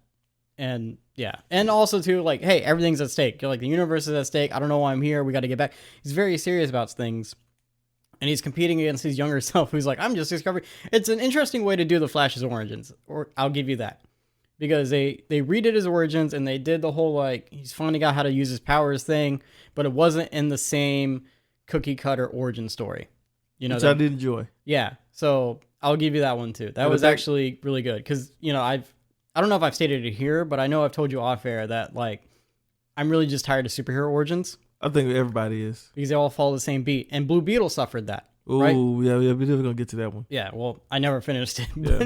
And yeah, and also too, like, hey, everything's at stake. You're like, the universe is at stake. I don't know why I'm here. We got to get back. He's very serious about things, and he's competing against his younger self, who's like, I'm just discovering. It's an interesting way to do the Flash's origins, or I'll give you that, because they redid his origins and they did the whole like he's finding out how to use his powers thing, but it wasn't in the same cookie cutter origin story. You know, which I did enjoy. Yeah, so I'll give you that one too. That was actually really good because you know I don't know if I've stated it here, but I know I've told you off air that like I'm really just tired of superhero origins. I think everybody is because they all follow the same beat, and Blue Beetle suffered that. Oh right? Yeah, we're definitely gonna get to that one. Yeah, well, I never finished it. Yeah,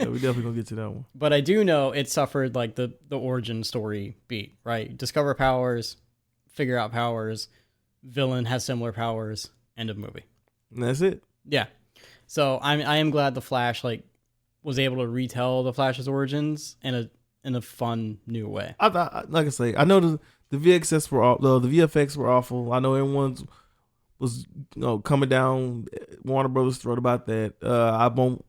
we're definitely gonna get to that one. But I do know it suffered like the origin story beat, right? Discover powers, figure out powers, villain has similar powers, end of movie. And that's it. Yeah, so I am glad the Flash like was able to retell the Flash's origins in a fun new way. Like I say, I know the VFX were awful. I know everyone was coming down Warner Brothers' throat about that. I won't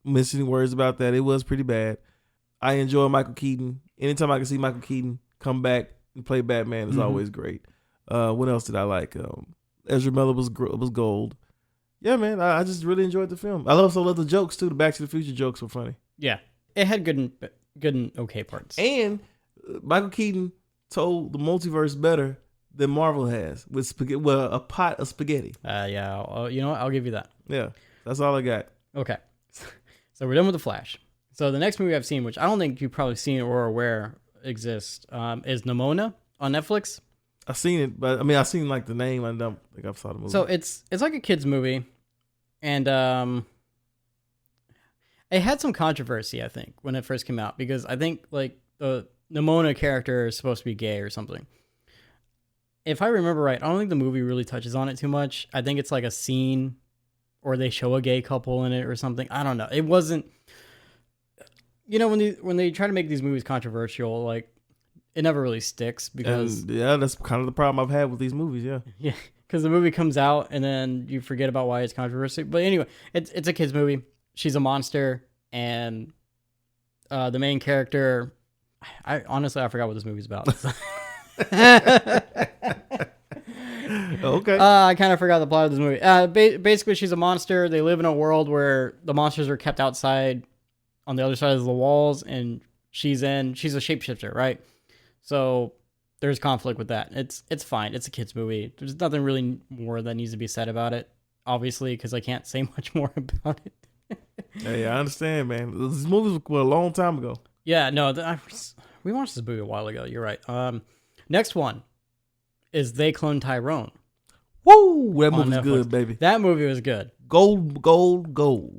miss any words about that. It was pretty bad. I enjoy Michael Keaton. Anytime I can see Michael Keaton come back and play Batman is always great. What else did I like? Ezra Miller was gold. Yeah, man, I just really enjoyed the film. I also love the jokes too. The Back to the Future jokes were funny. Yeah, it had good and okay parts. And Michael Keaton told the multiverse better than Marvel has with spaghetti. Well, a pot of spaghetti. Yeah. You know what? I'll give you that. Yeah, that's all I got. Okay, so we're done with the Flash. So the next movie I've seen, which I don't think you've probably seen or are aware exists, is Nimona on Netflix. I've seen it, but I mean, I've seen like the name. I don't think I've saw the movie. So it's like a kids movie, and it had some controversy, I think, when it first came out because I think like the Nimona character is supposed to be gay or something. If I remember right, I don't think the movie really touches on it too much. I think it's like a scene, or they show a gay couple in it or something. I don't know. It wasn't. You know, when they try to make these movies controversial, like. It never really sticks because that's kind of the problem I've had with these movies. Yeah, because the movie comes out and then you forget about why it's controversial. But anyway, it's a kids movie. She's a monster, and the main character. I honestly forgot what this movie's about. Okay. I kind of forgot the plot of this movie. Basically, she's a monster. They live in a world where the monsters are kept outside, on the other side of the walls, and she's a shapeshifter, right? So there's conflict with that. It's fine. It's a kid's movie. There's nothing really more that needs to be said about it, obviously, because I can't say much more about it. Hey, I understand, man. This movie was a long time ago. Yeah, no, we watched this movie a while ago. You're right. Next one is They Clone Tyrone. Woo! That movie's good, baby. That movie was good. Gold.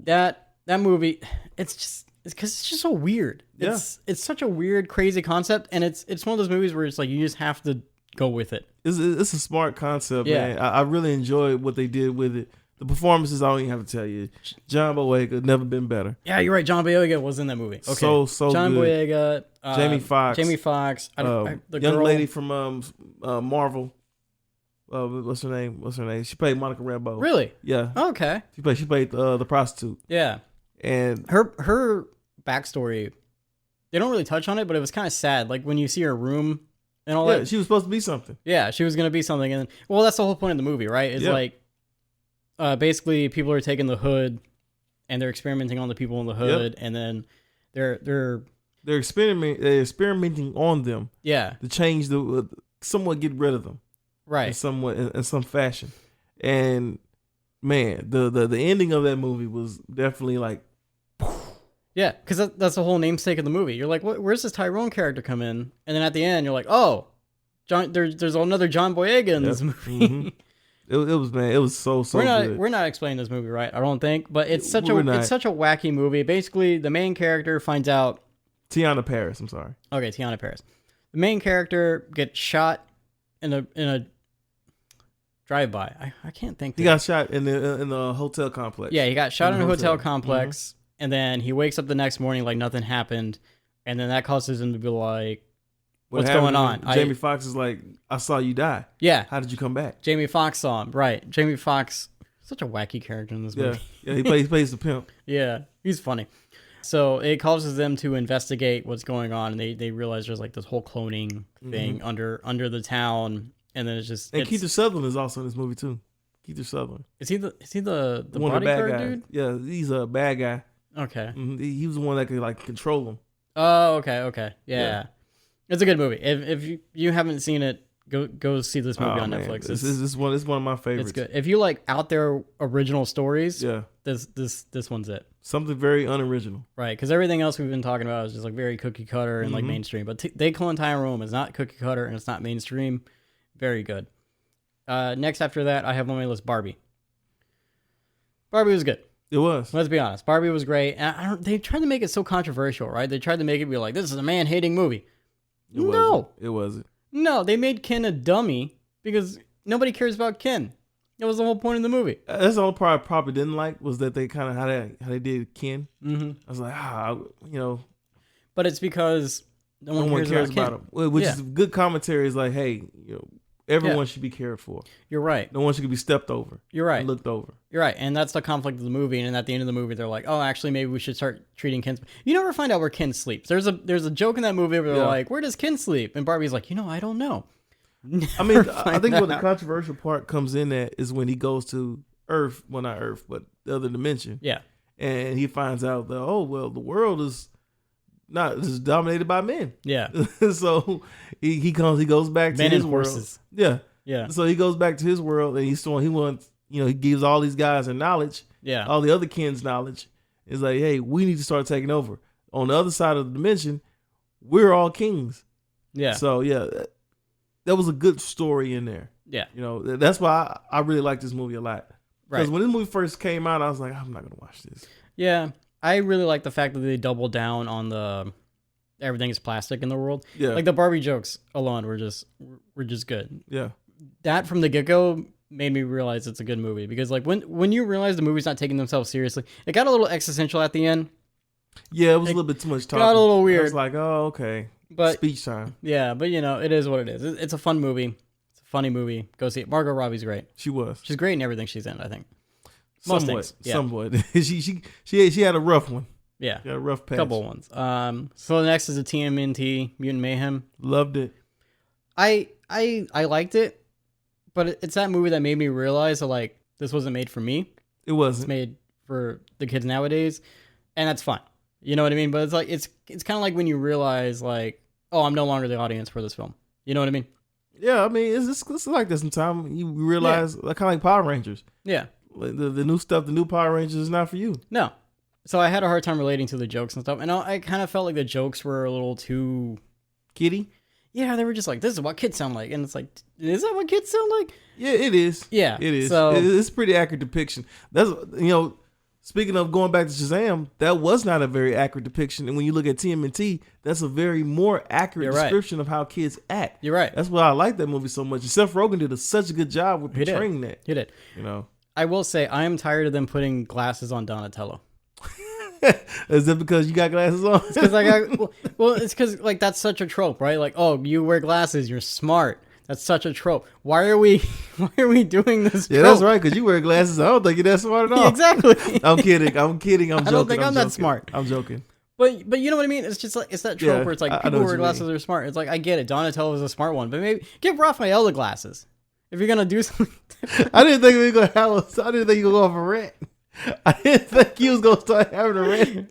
That movie, it's because it's just so weird. Yeah. It's such a weird, crazy concept, and it's one of those movies where it's like you just have to go with it. It's a smart concept, man. I really enjoyed what they did with it. The performances, I don't even have to tell you. John Boyega, never been better. Yeah, you're right. John Boyega was in that movie. Okay. So John good. Boyega, Jamie Foxx, the young girl, lady from Marvel. What's her name? She played Monica Rambeau. Really? Yeah. Okay. She played the prostitute. Yeah. And her backstory, they don't really touch on it, but it was kind of sad. Like when you see her room and all that. She was supposed to be something. Yeah, she was gonna be something, and well, that's the whole point of the movie, right? It's like, basically, people are taking the hood, and they're experimenting on the people in the hood, and then they're experimenting on them. Yeah. To change somewhat get rid of them. Right. In some fashion, and man, the ending of that movie was definitely like. Yeah, because that's the whole namesake of the movie. You're like, where's this Tyrone character come in? And then at the end, you're like, oh, there's another John Boyega in this movie. Mm-hmm. It was so good. We're not explaining this movie right, I don't think, but it's such a wacky movie. Basically, the main character finds out. Tiana Paris, I'm sorry. Okay, Tiana Paris. The main character gets shot in a drive-by. I can't think. He got shot in the hotel complex. Yeah, he got shot in a hotel complex, and then he wakes up the next morning like nothing happened, and then that causes him to be like, "What's going on?" Jamie Foxx is like, "I saw you die. Yeah, how did you come back?" Jamie Foxx saw him. Right, Jamie Foxx, such a wacky character in this movie. Yeah, he plays the pimp. Yeah, he's funny. So it causes them to investigate what's going on, and they realize there's like this whole cloning thing under the town, and then it's just. And Kiefer Sutherland is also in this movie too. Kiefer Sutherland. Is he the one of the bad guys? Dude? Yeah, he's a bad guy. Okay. He was the one that could like control him. Oh, okay, yeah. It's a good movie. If you haven't seen it, go see this movie on Netflix. It's one of my favorites. It's good. If you like out there original stories, yeah, this one's it. Something very unoriginal, right? Because everything else we've been talking about is just like very cookie cutter and like mainstream. But They Clone Tyrone is not cookie cutter and it's not mainstream. Very good. Next after that, I have on my list Barbie. Barbie was good. It was. Let's be honest. Barbie was great. And they tried to make it so controversial, right? They tried to make it be like, this is a man-hating movie. It wasn't. No, they made Ken a dummy because nobody cares about Ken. That was the whole point of the movie. That's the only part I probably didn't like was that they kind of how they did Ken. I was like, But it's because no one cares about him. Which is good commentary. Is like, hey, everyone should be cared for. You're right. No one should be stepped over. You're right. Looked over. You're right. And that's the conflict of the movie. And at the end of the movie, they're like, oh, actually, maybe we should start treating Ken. You never find out where Ken sleeps. There's a joke in that movie where they're like, where does Ken sleep? And Barbie's like, I don't know. I mean, I think what the controversial part comes in at is when he goes to Earth. Well, not Earth, but the other dimension. Yeah. And he finds out that, the world is dominated by men. Yeah. So he goes back to his world. Horses. Yeah. Yeah. So he goes back to his world and he wants, he gives all these guys their knowledge. Yeah. All the other Ken's knowledge. It's like, hey, we need to start taking over. On the other side of the dimension, we're all kings. Yeah. So that was a good story in there. Yeah. That's why I really like this movie a lot. Right. Because when this movie first came out, I was like, I'm not going to watch this. Yeah. I really like the fact that they doubled down on the everything is plastic in the world. Yeah. Like the Barbie jokes alone were just good. Yeah. That from the get-go made me realize it's a good movie because like when you realize the movie's not taking themselves seriously, it got a little existential at the end. Yeah, it was a little bit too much talking. Got a little weird. I was like, oh, okay. But speech time. Yeah, but it is what it is. It's a fun movie. It's a funny movie. Go see it. Margot Robbie's great. She's great in everything she's in, I think. Somewhat. She had a rough one. Yeah. She had a rough patch. Couple ones. So the next is a TMNT, Mutant Mayhem. Loved it. I liked it, but it's that movie that made me realize that like this wasn't made for me. It wasn't. It's made for the kids nowadays, and that's fine. You know what I mean? But it's like it's kind of like when you realize like, oh, I'm no longer the audience for this film. You know what I mean? Yeah, I mean it's like this sometimes. You realize kind of like Power Rangers. Yeah. The new stuff, the new Power Rangers is not for you. No. So I had a hard time relating to the jokes and stuff, and I kind of felt like the jokes were a little too kiddie. Yeah, they were just like, this is what kids sound like, and it's like, is that what kids sound like? Yeah, it is. Yeah, it is. So it's a pretty accurate depiction. That's speaking of going back to Shazam, that was not a very accurate depiction. And when you look at TMNT, that's a very more accurate description of how kids act. You're right. That's why I like that movie so much. And Seth Rogen did such a good job with portraying that. He did. I will say, I am tired of them putting glasses on Donatello. Is it because you got glasses on? It's because it's because like that's such a trope, right? Like, oh, you wear glasses, you're smart. That's such a trope. Why are we doing this? Yeah, that's right. Because you wear glasses. I don't think you're that smart at all. Yeah, exactly. I'm kidding. I'm joking. I don't think I'm that smart. I'm joking. But you know what I mean? It's just like it's that trope where it's like people who wear glasses are smart. It's like I get it. Donatello is a smart one, but maybe give Raphael the glasses if you're gonna do something. I didn't think we were gonna have. I didn't think you were going to go off a rant. I didn't think you was gonna start having a rant.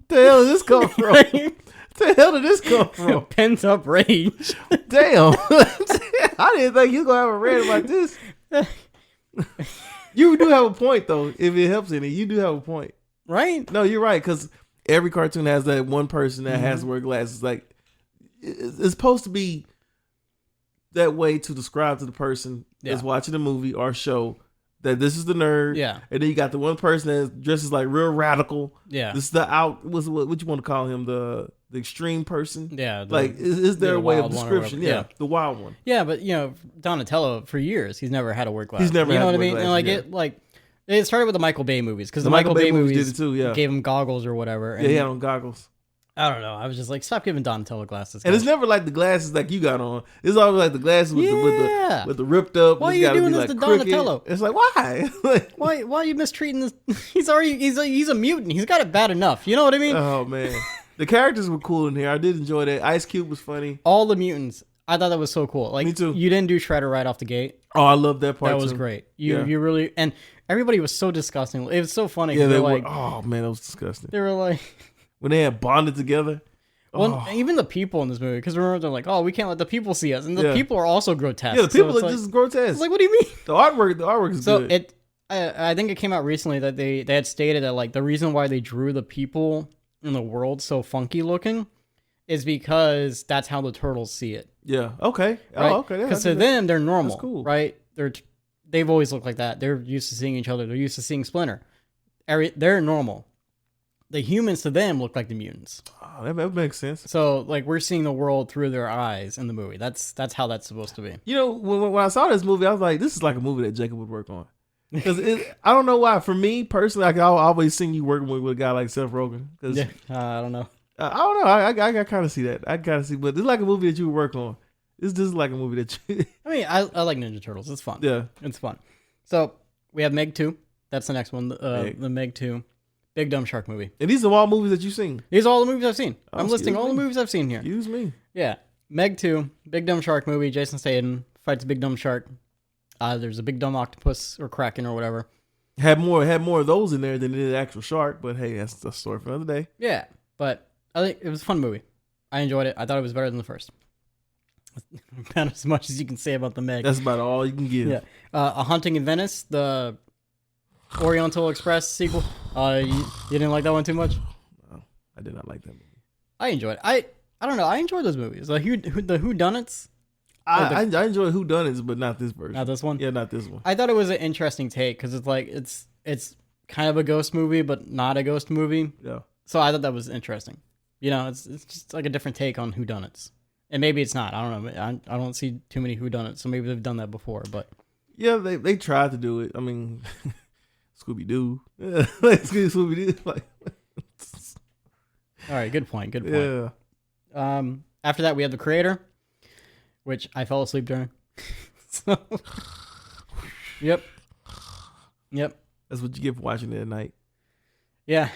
The hell did this come from? The hell did this come from? Pent up rage. Damn. I didn't think you was gonna have a rant like this. You do have a point though. If it helps any, you do have a point. Right? No, you're right, because every cartoon has that one person that has to wear glasses. Like it's supposed to be that way to describe to the person that's watching the movie or show that this is the nerd. Yeah. And then you got the one person that dresses like real radical. Yeah. This is the what you want to call him? The the extreme person. Yeah. Like, is there a way of description? Yeah, the wild one. Yeah, but, Donatello, for years, he's never had to wear glasses. He's never had to wear wear glasses. And, it started with the Michael Bay movies, because the Michael Bay movies did it too, yeah. gave him goggles or whatever. And he had on goggles. I don't know. I was just like, stop giving Donatello glasses. And it's never like the glasses like you got on. It's always like the glasses with the ripped up. Why are you doing this to Donatello? It's like, why? why are you mistreating this? He's a mutant. He's got it bad enough. You know what I mean? Oh man, the characters were cool in here. I did enjoy that. Ice Cube was funny. All the mutants. I thought that was so cool. Like, me too. You didn't do Shredder right off the gate. Oh, I love that part. That was great. You really, and everybody was so disgusting. It was so funny. Yeah, they were like, oh man, that was disgusting. They were like, when they had bonded together. Well, even the people in this movie, because remember they're like, "Oh, we can't let the people see us," and the people are also grotesque. Yeah, the people are just grotesque. It's like, what do you mean? The artwork is good. So I think it came out recently that they had stated that like the reason why they drew the people in the world so funky looking is because that's how the turtles see it. Yeah. Okay. Right? Oh, okay. Because to them, they're normal. That's cool. Right? They've always looked like that. They're used to seeing each other. They're used to seeing Splinter. They're normal. The humans to them look like the mutants. Oh, that makes sense. So, like, we're seeing the world through their eyes in the movie. That's how that's supposed to be. You know, when I saw this movie, I was like, this is like a movie that Jacob would work on. Because I don't know why. For me, personally, like, I always seen you working with a guy like Seth Rogen. Yeah, I don't know. I don't know. I kind of see that. I kind of see, but it's like a movie that you would work on. It's just like a movie that you... I mean, I like Ninja Turtles. It's fun. Yeah. It's fun. So, we have Meg 2. That's the next one. The Meg 2. Big Dumb Shark movie. And these are all movies that you've seen? These are all the movies I've seen. I'm listing all the movies I've seen here. Excuse me. Yeah. Meg 2. Big Dumb Shark movie. Jason Statham fights a big dumb shark. There's a big dumb octopus or kraken or whatever. Had more of those in there than the actual shark, but hey, that's a story for another day. Yeah, but I think it was a fun movie. I enjoyed it. I thought it was better than the first. About as much as you can say about the Meg. That's about all you can give. Yeah. A Haunting in Venice, the Oriental Express sequel. You didn't like that one too much? No, I did not like that movie. I enjoyed it. I don't know. I enjoy those movies. Like the Whodunits. I enjoy Whodunits, but not this version. Not this one? Yeah, not this one. I thought it was an interesting take because it's like it's kind of a ghost movie, but not a ghost movie. Yeah. So I thought that was interesting. You know, it's just like a different take on Whodunits. And maybe it's not. I don't know. I don't see too many Whodunits, so maybe they've done that before. But yeah, they tried to do it. I mean, Scooby Doo, like Scooby Doo. Like, all right, good point. Good point. Yeah. After that, we have The Creator, which I fell asleep during. So, yep. That's what you get for watching it at night. Yeah,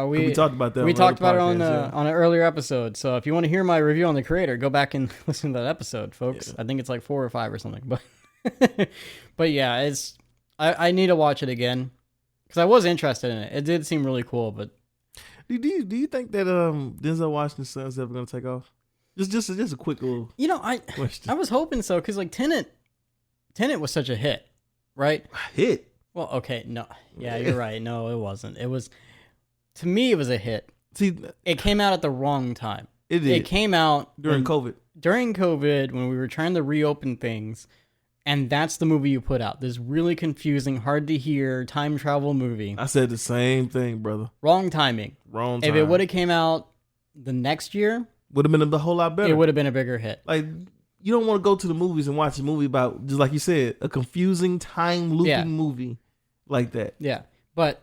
we talked about that. We talked about it on an earlier episode. So if you want to hear my review on The Creator, go back and listen to that episode, folks. Yeah. I think it's like 4 or 5 or something. But yeah, I need to watch it again because I was interested in it. It did seem really cool. But do you think that Denzel Washington's son's ever gonna take off? Just a quick little. I was hoping so because like Tenet was such a hit, right? Hit. Well, okay, no, yeah, you're right. No, it wasn't. It was. To me, it was a hit. See, it came out at the wrong time. It did. It came out during COVID. During COVID, when we were trying to reopen things, and that's the movie you put out. This really confusing, hard to hear time travel movie. I said the same thing, brother. Wrong timing. Wrong time. If it would have came out the next year, would have been a whole lot better. It would have been a bigger hit. Like, you don't want to go to the movies and watch a movie about, just like you said, a confusing time looping movie like that. Yeah, but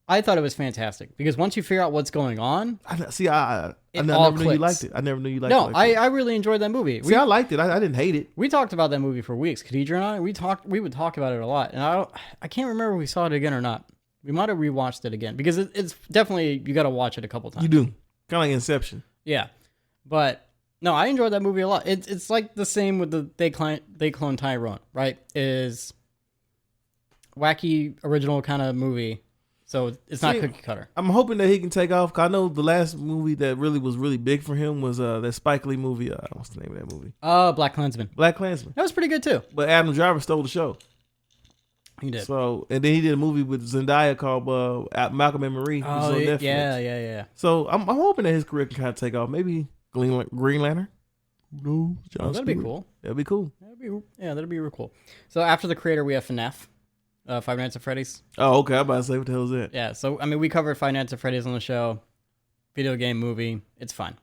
I thought it was fantastic because once you figure out what's going on, I never knew you liked it. I never knew you liked it. No, I really enjoyed that movie. I liked it. I didn't hate it. We talked about that movie for weeks. Khadija and I, we would talk about it a lot, and I can't remember if we saw it again or not. We might have rewatched it again because it's definitely, you got to watch it a couple times. You do, kind of like Inception. Yeah, but no, I enjoyed that movie a lot. It's like the same with the They Clone Tyrone, right? Is wacky original kind of movie. So it's not cookie cutter. I'm hoping that he can take off. Cause I know the last movie that really was really big for him was that Spike Lee movie. What's the name of that movie? Black Klansman. Black Klansman. That was pretty good too. But Adam Driver stole the show. He did. So, and then he did a movie with Zendaya called Malcolm and Marie. Oh, yeah. So I'm hoping that his career can kind of take off. Maybe Green Lantern. No, that'd be cool. That'd be cool. That'd be real cool. So after The Creator, we have FNAF. Five Nights at Freddy's. Oh, okay. I'm about to say, what the hell is that? Yeah, so, I mean, we covered Five Nights at Freddy's on the show. Video game movie. It's fine.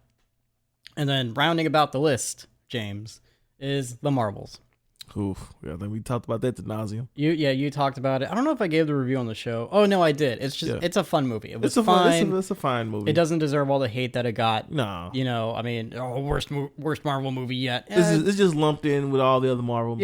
And then rounding about the list, James, is The Marvels. Oof. Yeah, I think we talked about that to nauseam. You talked about it. I don't know if I gave the review on the show. Oh no, I did. It's just it's a fun movie. It was fine. It's a fine movie. It doesn't deserve all the hate that it got. No. You know, I mean, worst Marvel movie yet. It's just lumped in with all the other Marvel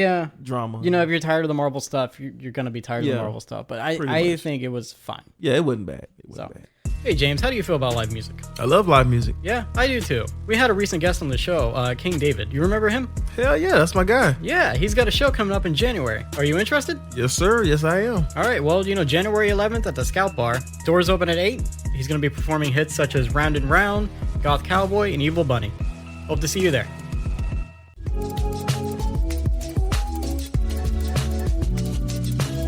drama. You know, if you're tired of the Marvel stuff, you're gonna be tired of the Marvel stuff. But I think it was fine. Yeah, it wasn't bad. It wasn't bad. Hey James, how do you feel about live music? I love live music. Yeah, I do too. We had a recent guest on the show, King David. You remember him? Hell yeah, that's my guy. Yeah, he's got a show coming up in January. Are you interested? Yes, sir. Yes, I am. All right, well, January 11th at the Scout Bar. Doors open at 8. He's going to be performing hits such as Round and Round, Goth Cowboy, and Evil Bunny. Hope to see you there.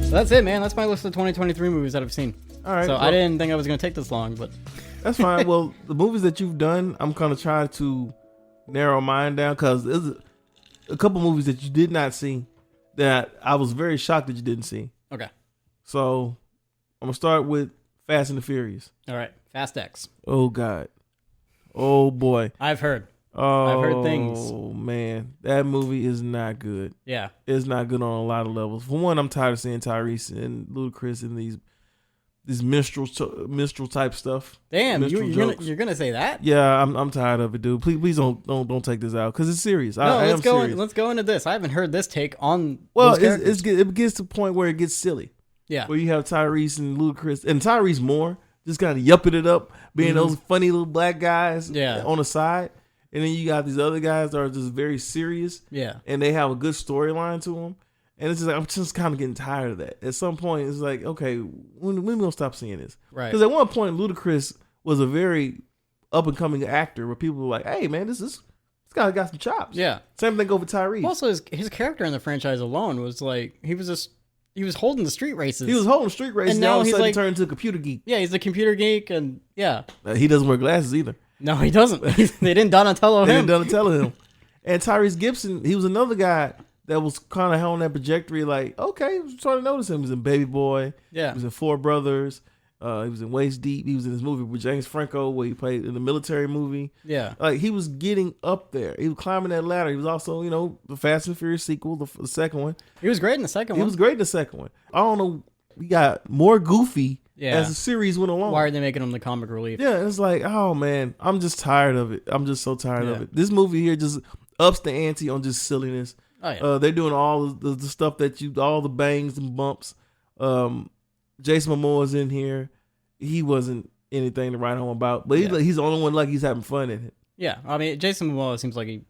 So that's it, man. That's my list of 2023 movies that I've seen. All right. So I didn't think I was going to take this long, but... That's fine. Well, the movies that you've done, I'm going to try to narrow mine down because there's a couple movies that you did not see that I was very shocked that you didn't see. Okay. So I'm going to start with Fast and the Furious. All right. Fast X. Oh, God. Oh, boy. I've heard things. Oh, man. That movie is not good. Yeah. It's not good on a lot of levels. For one, I'm tired of seeing Tyrese and Ludacris in these minstrel type stuff. Damn, you're gonna say that? Yeah, I'm tired of it, dude. Please don't take this out because it's serious. Let's go into this. I haven't heard this take on. Well, it gets to the point where it gets silly. Yeah, where you have Tyrese and Ludacris and Tyrese more just kind of yupping it up, being those funny little black guys. On the side, and then you got these other guys that are just very serious. Yeah, and they have a good storyline to them. And it's just like, I'm just kind of getting tired of that. At some point, it's like, okay, when we gonna stop seeing this? Right. Because at one point, Ludacris was a very up and coming actor where people were like, hey, man, this guy got some chops. Yeah. Same thing over Tyrese. Also, his character in the franchise alone was like, he was holding the street races. He was holding street races, and now he's like, turned into a computer geek. Yeah, he's a computer geek, and yeah. He doesn't wear glasses either. No, he doesn't. They didn't Donatello him. And Tyrese Gibson, he was another guy that was kind of on that trajectory, like, okay, I was starting to notice him. He was in Baby Boy. Yeah. He was in Four Brothers. He was in Waist Deep. He was in this movie with James Franco where he played in the military movie. Yeah. Like, he was getting up there. He was climbing that ladder. He was also, the Fast and Furious sequel, the second one. He was great in the second one. He was great in the second one. I don't know. We got more goofy as the series went along. Why are they making him the comic relief? Yeah, it's like, oh, man, I'm just tired of it. I'm just so tired of it. This movie here just ups the ante on just silliness. Oh, yeah. They're doing all the stuff all the bangs and bumps. Jason Momoa's in here. He wasn't anything to write home about, but he's the only one like he's having fun in it. Yeah, I mean, Jason Momoa seems like he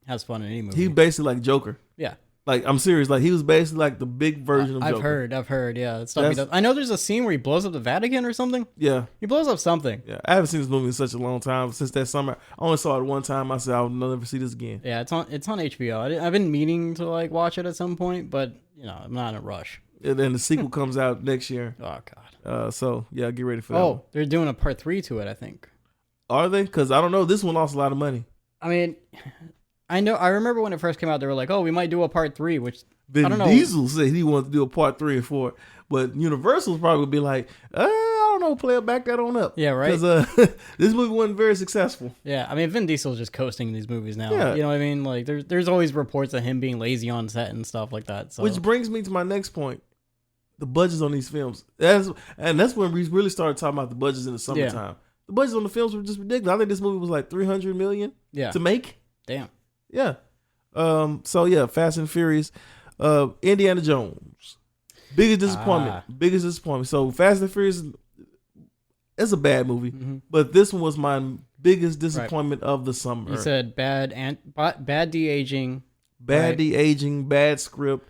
has fun in any movie. He's basically like Joker. Yeah. Like, I'm serious. Like, he was basically like the big version of Joker. I've heard. Yeah, it's stuff he does. I know there's a scene where he blows up the Vatican or something. Yeah, he blows up something. Yeah, I haven't seen this movie in such a long time. Since that summer, I only saw it one time. I said I'll never see this again. Yeah, it's on HBO. I've been meaning to like watch it at some point, but I'm not in a rush. And then the sequel comes out next year. Oh God. So yeah, get ready for that. Oh, they're doing a part 3 to it, I think. Are they? Because I don't know. This one lost a lot of money. I mean, I remember when it first came out, they were like, "Oh, we might do a part 3," which Vin I don't know. Diesel said he wanted to do a part 3 and 4, but Universal's probably be like, I don't know, player, back that on up. Yeah, right. Because this movie wasn't very successful. Yeah, I mean, Vin Diesel's just coasting in these movies now. Yeah. You know what I mean? Like, there's always reports of him being lazy on set and stuff like that. So. Which brings me to my next point: the budgets on these films. That's when we really started talking about the budgets in the summertime. Yeah. The budgets on the films were just ridiculous. I think this movie was like $300 million to make. Damn. Yeah. So yeah, Fast and Furious. Indiana Jones. Biggest disappointment. So Fast and Furious is a bad movie, but this one was my biggest disappointment of the summer. You said bad de-aging. De-aging, bad script.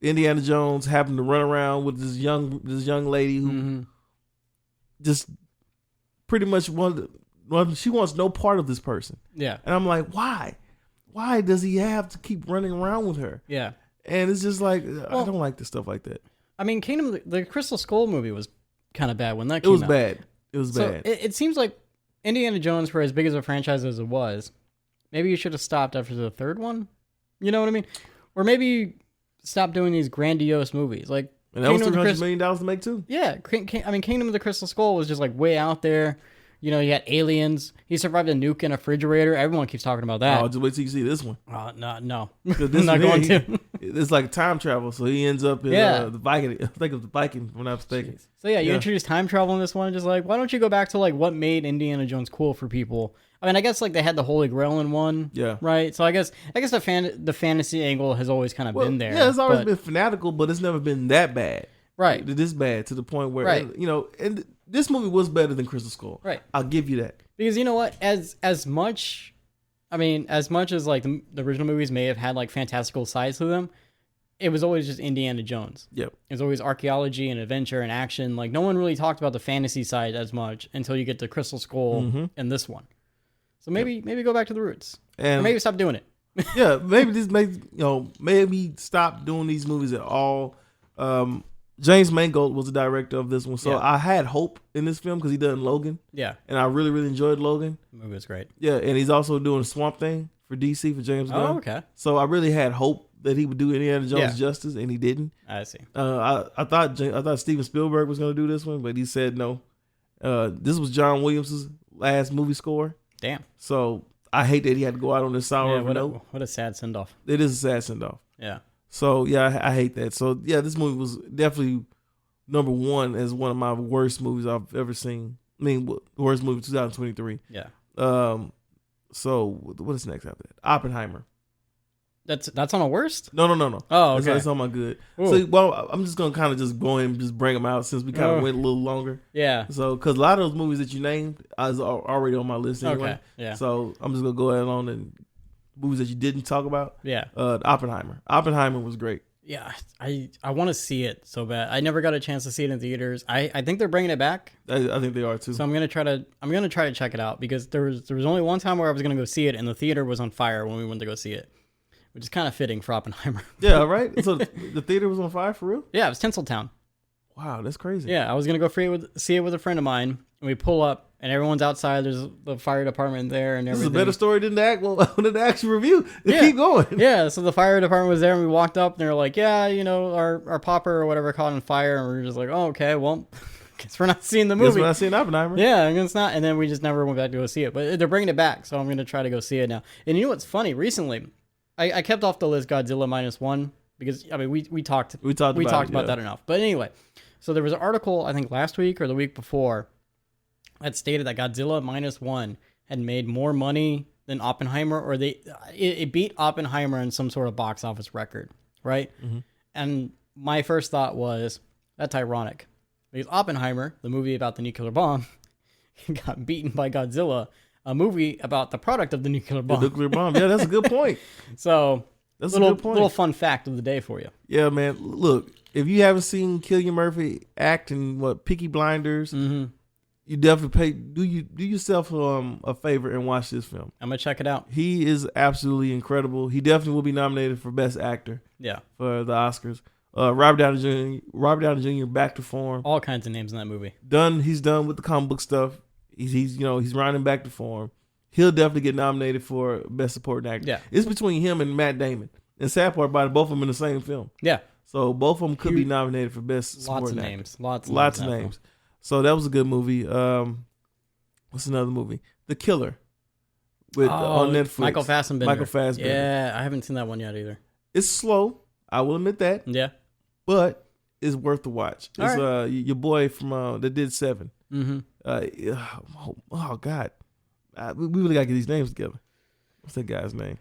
Indiana Jones having to run around with this young lady who just pretty much she wants no part of this person. Yeah. And I'm like, why? Why does he have to keep running around with her? Yeah. And it's just like, I don't like the stuff like that. I mean, the Crystal Skull movie was kind of bad when that came out. It was bad. It seems like Indiana Jones, for as big as a franchise as it was, maybe you should have stopped after the third one. You know what I mean? Or maybe stop doing these grandiose movies. Like, and that was $300 million to make too. Yeah. I mean, Kingdom of the Crystal Skull was just like way out there. You know, you got Aliens. He survived a nuke in a refrigerator. Everyone keeps talking about that. Oh, just wait till you see this one. No. I'm not going to. It's like time travel, so he ends up in the Viking. I think of the Viking, when I'm mistaken. Jeez. So you introduced time travel in this one. Just like, why don't you go back to like what made Indiana Jones cool for people? I mean, I guess like they had the Holy Grail in one, right? So I guess the fantasy angle has always kind of been there. Yeah, it's always been fanatical, but it's never been that bad, right? This bad to the point where and this movie was better than Crystal Skull, right? I'll give you that, because you know what, as much as like the original movies may have had like fantastical sides to them, it was always just Indiana Jones. Yep, it was always archaeology and adventure and action. Like no one really talked about the fantasy side as much until you get to Crystal Skull and this one. So maybe go back to the roots, or maybe stop doing it. Yeah, maybe stop doing these movies at all. James Mangold was the director of this one, so I had hope in this film because he done Logan. Yeah, and I really enjoyed Logan. The movie was great. Yeah, and he's also doing Swamp Thing for DC for James Gunn. Oh, okay. So I really had hope that he would do Indiana Jones justice, and he didn't. I see. I thought Steven Spielberg was going to do this one, but he said no. This was John Williams' last movie score. Damn. So I hate that he had to go out on this sour note. What a sad send off. It is a sad send off. Yeah. So yeah, I hate that. So yeah, this movie was definitely number one as one of my worst movies I've ever seen. I mean, worst movie 2023. Yeah. So what is next after that? Oppenheimer. That's on a worst? No. Oh, okay. That's on my good. Ooh. So, well, I'm just gonna kind of just go in and just bring them out since we kind of went a little longer. Yeah. So, because a lot of those movies that you named is already on my list anyway. Okay. Yeah. So I'm just gonna go ahead on and movies that you didn't talk about. Yeah. Oppenheimer. Oppenheimer was great. Yeah. I want to see it so bad. I never got a chance to see it in theaters. I think they're bringing it back. I think they are too. So I'm gonna try to check it out because there was only one time where I was gonna go see it and the theater was on fire when we went to go see it. Which is kind of fitting for Oppenheimer. Yeah, right? So the theater was on fire for real? Yeah, it was Tinseltown. Wow, that's crazy. Yeah, I was going to go see it with a friend of mine. And we pull up, and everyone's outside. There's the fire department there and everything. This is a better story than the actual review. Keep going. Yeah, so the fire department was there, and we walked up, and they were like, yeah, you know, our popper or whatever caught on fire. And we were just like, oh, okay, well, guess we're not seeing the movie. Guess we're not seeing Oppenheimer. Yeah, I guess not. And then we just never went back to go see it. But they're bringing it back, so I'm going to try to go see it now. And you know what's funny? Recently, I kept off the list Godzilla -1 because I mean we talked about that enough. But anyway, so there was an article I think last week or the week before that stated that Godzilla -1 had made more money than Oppenheimer, or it beat Oppenheimer in some sort of box office record, right? Mm-hmm. And my first thought was that's ironic because Oppenheimer, the movie about the nuclear bomb, got beaten by Godzilla, a movie about the product of the nuclear bomb. The nuclear bomb. Yeah, that's a good point. So that's a good point. Little fun fact of the day for you. Yeah, man. Look, if you haven't seen Cillian Murphy act in Peaky Blinders, you definitely do yourself a favor and watch this film. I'm gonna check it out. He is absolutely incredible. He definitely will be nominated for Best Actor. Yeah, for the Oscars. Robert Downey Jr. back to form. All kinds of names in that movie. He's done with the comic book stuff. He's rounding back to form. He'll definitely get nominated for Best Supporting Actor. Yeah, it's between him and Matt Damon. And sad part about it, both of them in the same film. Yeah, so both of them could be nominated for Best Supporting Actor. Lots of names. So that was a good movie. What's another movie? The Killer on Netflix. Michael Fassbender. Yeah, I haven't seen that one yet either. It's slow. I will admit that. Yeah, but it's worth the watch. All it's right. Your boy from that did Seven. Mm-hmm. Oh God, we really gotta get these names together. What's that guy's name?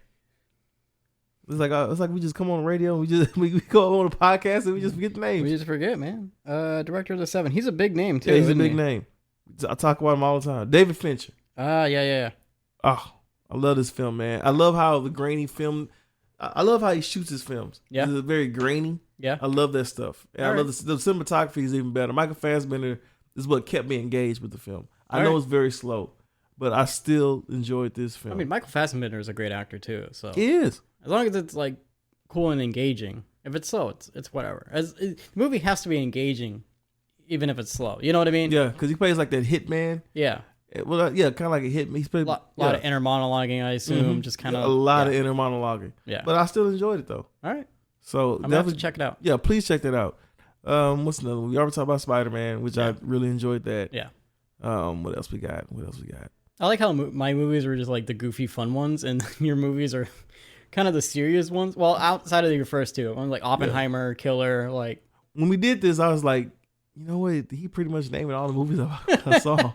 It's like we just come on the radio. We go on a podcast and we just forget the names. We just forget, man. Director of the Seven. He's a big name too. Yeah, he's a big name. I talk about him all the time. David Fincher. Yeah. Oh, I love this film, man. I love how the grainy film. I love how he shoots his films. Yeah, it's very grainy. Yeah, I love that stuff. And I love the cinematography is even better. Michael Fassbender is what kept me engaged with the film. I know it's very slow, but I still enjoyed this film. I mean, Michael Fassbender is a great actor too. So he is. As long as it's like cool and engaging. If it's slow, it's whatever. The movie has to be engaging, even if it's slow. You know what I mean? Yeah, because he plays like that hitman. Yeah. Well, yeah, kind of like a hitman. He's played a lot of inner monologuing, I assume. Just kind of a lot of inner monologuing. Yeah. But I still enjoyed it though. All right. So I'm gonna have to check it out. Yeah, please check that out. What's another one? We already talked about Spider-Man, which I really enjoyed that. Yeah. What else we got? I like how my movies were just like the goofy fun ones, and your movies are kind of the serious ones. Well, outside of your first two, I'm like Oppenheimer, Killer. Like when we did this, I was like, you know what? He pretty much named all the movies I saw.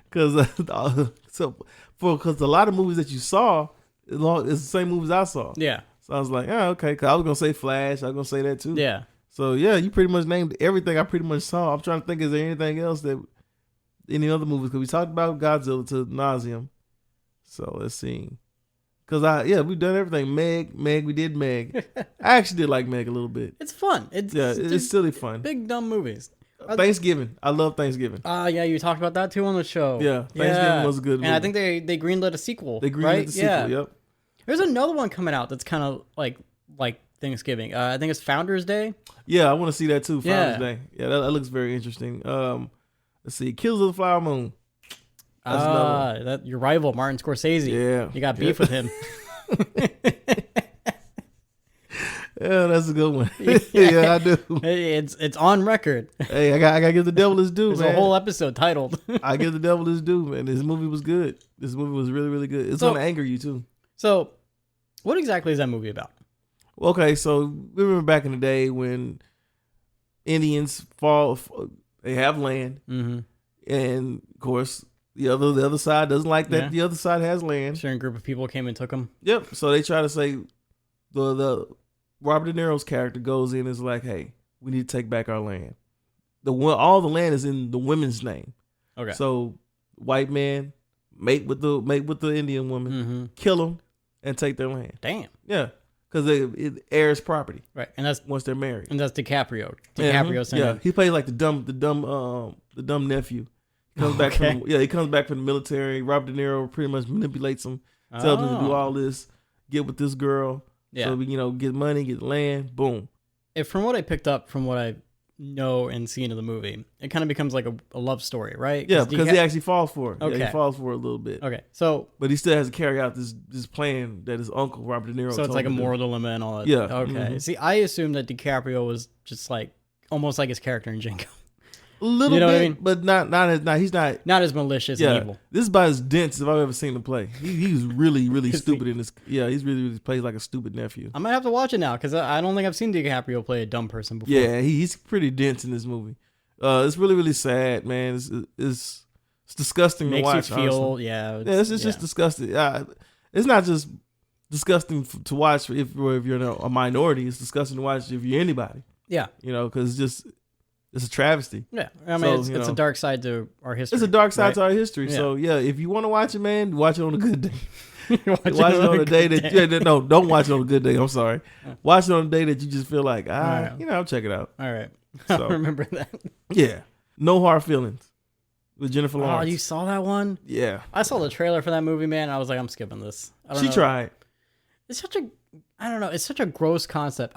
Because a lot of movies that you saw, it's the same movies I saw. Yeah. So I was like, oh, okay. Because I was gonna say Flash. I was gonna say that too. Yeah. So yeah, you pretty much named everything I pretty much saw. I'm trying to think, is there anything else that any other movies? Because we talked about Godzilla to nauseum. So let's see. Because we've done everything. Meg, we did Meg. I actually did like Meg a little bit. It's fun. It's silly fun. Big dumb movies. Thanksgiving. I love Thanksgiving. Yeah, you talked about that too on the show. Yeah, Thanksgiving was a good movie. And I think they greenlit a sequel. They greenlit right? the sequel, yep. There's another one coming out that's kind of like Thanksgiving. I think it's Founders Day. Yeah, I want to see that too, Founders Day. Yeah, that looks very interesting. Let's see, Killers of the Flower Moon. That your rival, Martin Scorsese. Yeah. You got beef with him. Yeah, that's a good one. Yeah, I do. It's on record. Hey, I gotta give the devil his due. There's man. a whole episode titled. I give the devil his due, man. This movie was good. This movie was really, really good. It's gonna anger you too. So, what exactly is that movie about? Okay, so we remember back in the day when Indians they have land, and of course the other side doesn't like that. Yeah. The other side has land. A certain group of people came and took them. Yep. So they try to say the Robert De Niro's character goes in and is like, hey, we need to take back our land. All the land is in the women's name. Okay. So white man mate with the Indian woman, kill them, and take their land. Damn. Yeah, because it heirs property. Right, and that's once they're married. And that's DiCaprio. DiCaprio. He plays like the dumb nephew. He comes back from the military. Robert De Niro pretty much manipulates him, tells him to do all this, get with this girl. Yeah. So we, get money, get land, boom. From what I picked up from what I know and seen in the movie, it kind of becomes like a love story, right? Yeah, because he actually falls for it. Okay. Yeah, he falls for it a little bit. Okay, but he still has to carry out this plan that his uncle Robert De Niro. So it's like a moral dilemma and all that. Yeah. Okay. Mm-hmm. See, I assumed that DiCaprio was just like almost like his character in Django. A little bit, what I mean? But he's not as malicious and evil. This is about as dense as I've ever seen him play. He's really, really stupid in this. Yeah, he's really plays like a stupid nephew. I might have to watch it now because I don't think I've seen DiCaprio play a dumb person before. Yeah, he's pretty dense in this movie. It's really, really sad, man. It's disgusting to watch. Makes you feel, honestly. It's just disgusting. It's not just disgusting to watch if you're a minority. It's disgusting to watch if you're anybody. Yeah, because it's a travesty. Yeah, I mean, it's a dark side to our history. It's a dark side to our history. Yeah. So yeah, if you want to watch it, man, watch it on a good day. watch it on a day that don't watch it on a good day. I'm sorry. Watch it on a day that you just feel like I'll check it out. All right, I'll remember that. Yeah, No Hard Feelings with Jennifer Lawrence. Oh, you saw that one? Yeah, I saw the trailer for that movie, man. I was like, I'm skipping this. She tried. It's such a gross concept.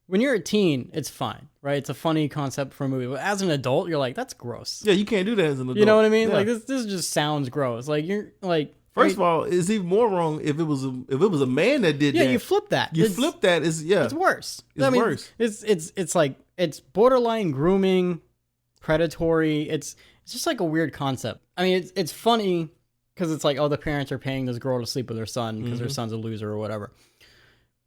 When you're a teen, it's fine, right? It's a funny concept for a movie. But as an adult, you're like, that's gross. Yeah, you can't do that as an adult. You know what I mean? Yeah. Like this just sounds gross. Like you're like. First of all, it's even more wrong if it was a man that did that. Yeah, you flip that. It's worse. It's worse. It's like it's borderline grooming, predatory. It's just like a weird concept. I mean, it's funny because it's like, oh, the parents are paying this girl to sleep with their son because their son's a loser or whatever.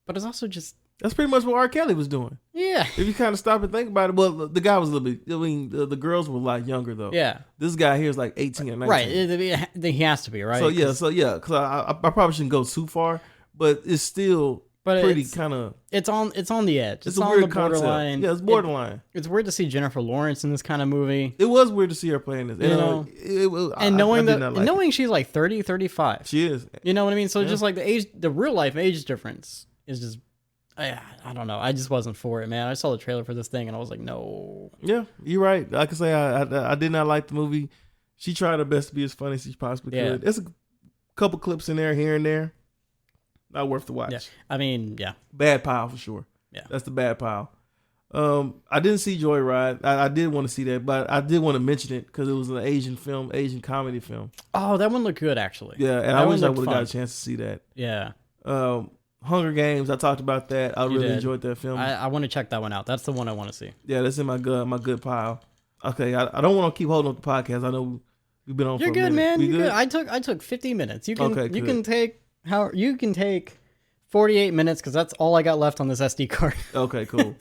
But it's also just. That's pretty much what R. Kelly was doing. Yeah. If you kind of stop and think about it, well, the guy was a little bit. I mean, the girls were a lot younger though. Yeah. This guy here is like 18 or 19. Right. He has to be, right? So yeah. Because I probably shouldn't go too far, but it's still pretty kind of. It's on the edge. It's a weird concept. Yeah, it's borderline. It's weird to see Jennifer Lawrence in this kind of movie. It was weird to see her playing this. Knowing she's like 30, 35. She is. You know what I mean? So just like the real life age difference is just. I don't know. I just wasn't for it, man. I saw the trailer for this thing and I was like, no. Yeah, you're right. Like I say, I did not like the movie. She tried her best to be as funny as she possibly could. There's a couple clips in there, here and there. Not worth the watch. Yeah. I mean, yeah. Bad pile for sure. Yeah. That's the bad pile. I didn't see Joyride. I did want to see that, but I did want to mention it because it was an Asian comedy film. Oh, that one looked good, actually. Yeah, and I wish I would have got a chance to see that. Yeah. Hunger Games, I talked about that. I really enjoyed that film. I want to check that one out. That's the one I want to see. Yeah, that's in my good pile. Okay, I don't want to keep holding up the podcast. I know we've been on. You're for a good, minute. man. We You're good? good. I took 50 minutes. You can Okay, you good. can take 48 minutes because that's all I got left on this SD card. Okay, cool.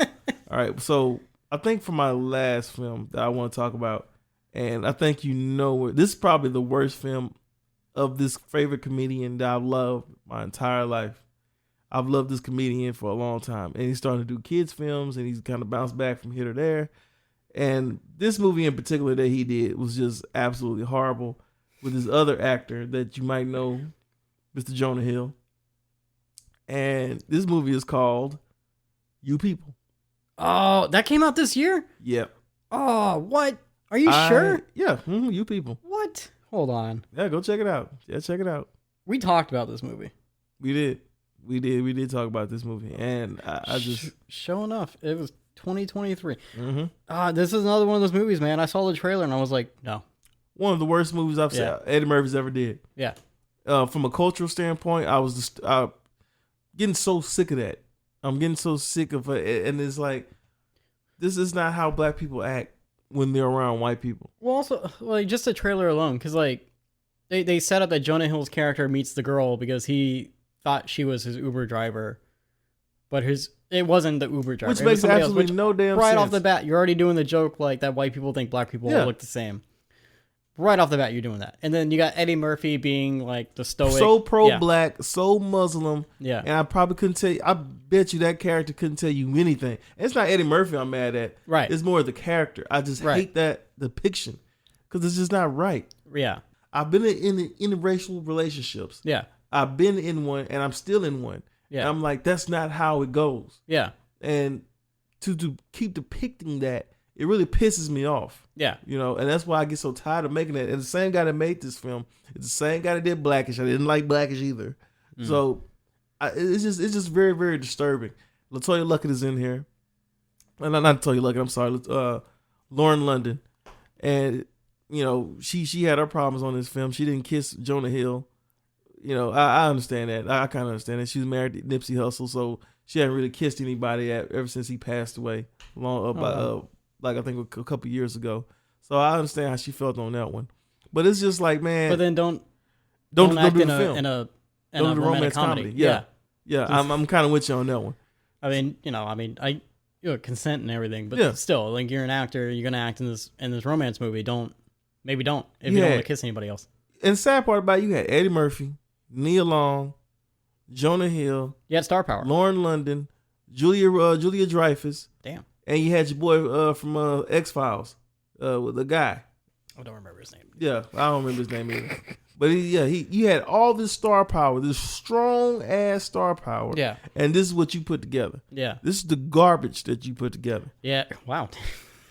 All right, so I think for my last film that I want to talk about, and I think this is probably the worst film of this favorite comedian that I've loved my entire life. I've loved this comedian for a long time, and he's starting to do kids films, and he's kind of bounced back from here to there. And this movie in particular that he did was just absolutely horrible with this other actor that you might know, Mr. Jonah Hill. And this movie is called You People. Oh, that came out this year? Yep. Oh, what? Are you sure? Yeah, You People. What? Hold on. Yeah, go check it out. Yeah, check it out. We talked about this movie. We did talk about this movie, and I just sure enough, it was 2023. Mm-hmm. This is another one of those movies, man. I saw the trailer and I was like, no. One of the worst movies I've seen Eddie Murphy's ever did. Yeah. From a cultural standpoint, I was just getting so sick of that. I'm getting so sick of it, and it's like, this is not how black people act when they're around white people. Well, also, like, just the trailer alone, because, like, they set up that Jonah Hill's character meets the girl because he thought she was his Uber driver, but it wasn't the Uber driver. Which makes absolutely no damn sense. Right off the bat, you're already doing the joke, like, that white people think black people all look the same. Right off the bat, you're doing that. And then you got Eddie Murphy being, like, the stoic. So pro-black, so Muslim. Yeah. And I probably couldn't tell you, I bet you that character couldn't tell you anything. It's not Eddie Murphy I'm mad at. Right. It's more the character. I just hate that depiction because it's just not right. Yeah. I've been in interracial relationships. Yeah. I've been in one and I'm still in one. Yeah. And I'm like, that's not how it goes. Yeah. And to keep depicting that, it really pisses me off. Yeah. You know, and that's why I get so tired of making it. And the same guy that made this film, it's the same guy that did Blackish. I didn't like Blackish either. So it's just very, very disturbing. LaToya Luckett is in here. Not LaToya Luckett, I'm sorry. Lauren London. And, you know, she had her problems on this film. She didn't kiss Jonah Hill. You know, I understand that. I kind of understand that. She was married to Nipsey Hussle, so she hadn't really kissed anybody ever since he passed away. Like I think a couple years ago. So I understand how she felt on that one. But it's just like, man. But then don't do act the in film. in a romance comedy. Yeah. I'm kind of with you on that one. I mean, consent and everything, but still, like, you're an actor, you're gonna act in this romance movie. If you don't want to kiss anybody else. And the sad part about it, you had Eddie Murphy, Nia Long, Jonah Hill, you had star power, Lauren London, Julia Dreyfus. Damn. And you had your boy from X-Files, with the guy. I don't remember his name. Yeah, I don't remember his name either. But you had all this star power, this strong ass star power. Yeah. And this is what you put together. Yeah. This is the garbage that you put together. Yeah. Wow.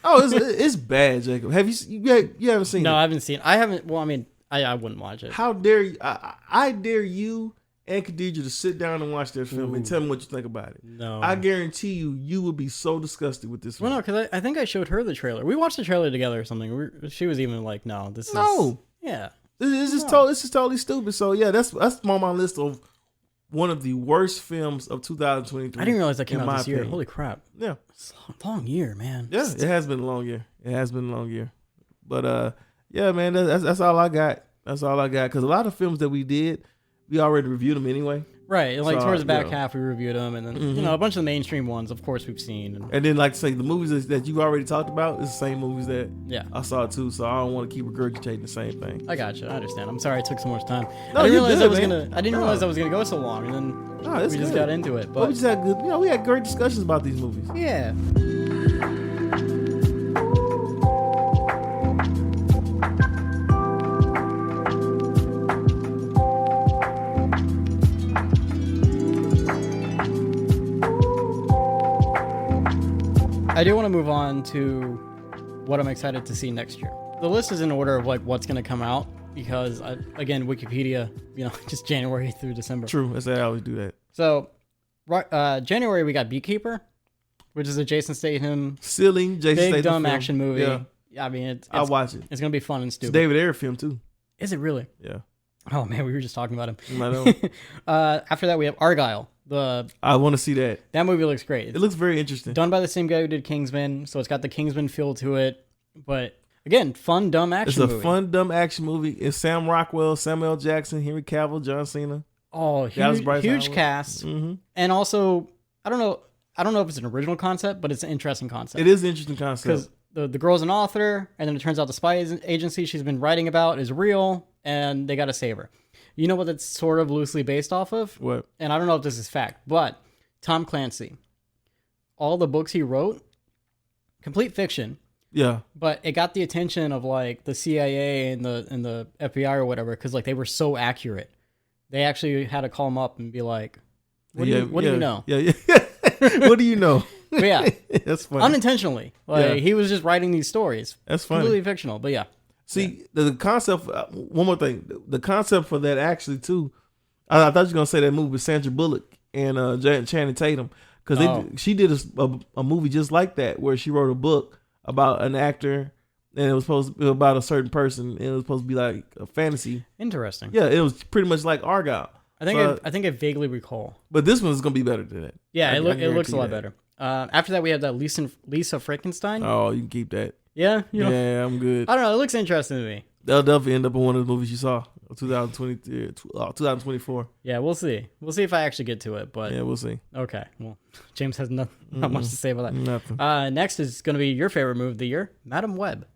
Oh, it's bad, Jacob. Have you haven't seen it? No, I haven't seen it. I haven't. Well, I mean, I wouldn't watch it. How dare you? I dare you and Khadijah to sit down and watch that film and tell me what you think about it. No. I guarantee you would be so disgusted with this film. Well, no, because I think I showed her the trailer. We watched the trailer together or something. She was even like, no, this is... No. Yeah. This is totally stupid. So, yeah, that's on my list of one of the worst films of 2023. I didn't realize that came out this year. Holy crap. Yeah. It's a long year, man. Yeah, it has been a long year. But, yeah, man, that's all I got. That's all I got. Because a lot of films that we did, we already reviewed them anyway. Right. Like, towards the back half, we reviewed them. And then, a bunch of the mainstream ones, of course, we've seen. And then, like I say, the movies that you already talked about is the same movies that I saw, too. So I don't want to keep regurgitating the same thing. I got you. I understand. I'm sorry it took so much time. No, I didn't realize I was going to go so long. And then we just got into it. But we just had good, we had great discussions about these movies. Yeah. I do want to move on to what I'm excited to see next year. The list is in order of like what's going to come out because, again, Wikipedia, just January through December. True, I always do that. So, January we got Beekeeper, which is a Jason Statham, big dumb film. action movie. Yeah. I mean, I'll watch it. It's going to be fun and stupid. It's a David Ayer film too. Is it really? Yeah. Oh man, we were just talking about him. I know. After that, we have Argyle. I want to see that. That movie looks great. It looks very interesting. Done by the same guy who did Kingsman, so it's got the Kingsman feel to it. But again, fun, dumb action movie. It's a fun, dumb action movie. It's Sam Rockwell, Samuel L. Jackson, Henry Cavill, John Cena. Oh, huge cast. Mm-hmm. And also, I don't know if it's an original concept, but it's an interesting concept. It is an interesting concept. Because the girl's an author, and then it turns out the spy agency she's been writing about is real, and they got to save her. You know what that's sort of loosely based off of? What? And I don't know if this is fact, but Tom Clancy, all the books he wrote, complete fiction. Yeah. But it got the attention of like the CIA and the FBI or whatever, because like they were so accurate. They actually had to call him up and be like, what do you know? Yeah. What do you know? But yeah. That's funny. Unintentionally. Like he was just writing these stories. That's funny. Completely fictional, but yeah. See, the concept, one more thing. The concept for that actually, too, I thought you were going to say that movie with Sandra Bullock and Channing Tatum. Because she did a movie just like that where she wrote a book about an actor and it was supposed to be about a certain person. And it was supposed to be like a fantasy. Interesting. Yeah, it was pretty much like Argyle. I think I vaguely recall. But this one's going to be better than that. Yeah, it looks a lot better. After that, we have that Lisa Frankenstein. Oh, you can keep that. Yeah? Yeah, I'm good. I don't know. It looks interesting to me. That'll definitely end up in one of the movies you saw. 2024. Yeah, we'll see. We'll see if I actually get to it. But yeah, we'll see. Okay. Well, James has not much to say about that. Nothing. Next is going to be your favorite movie of the year, Madam Web.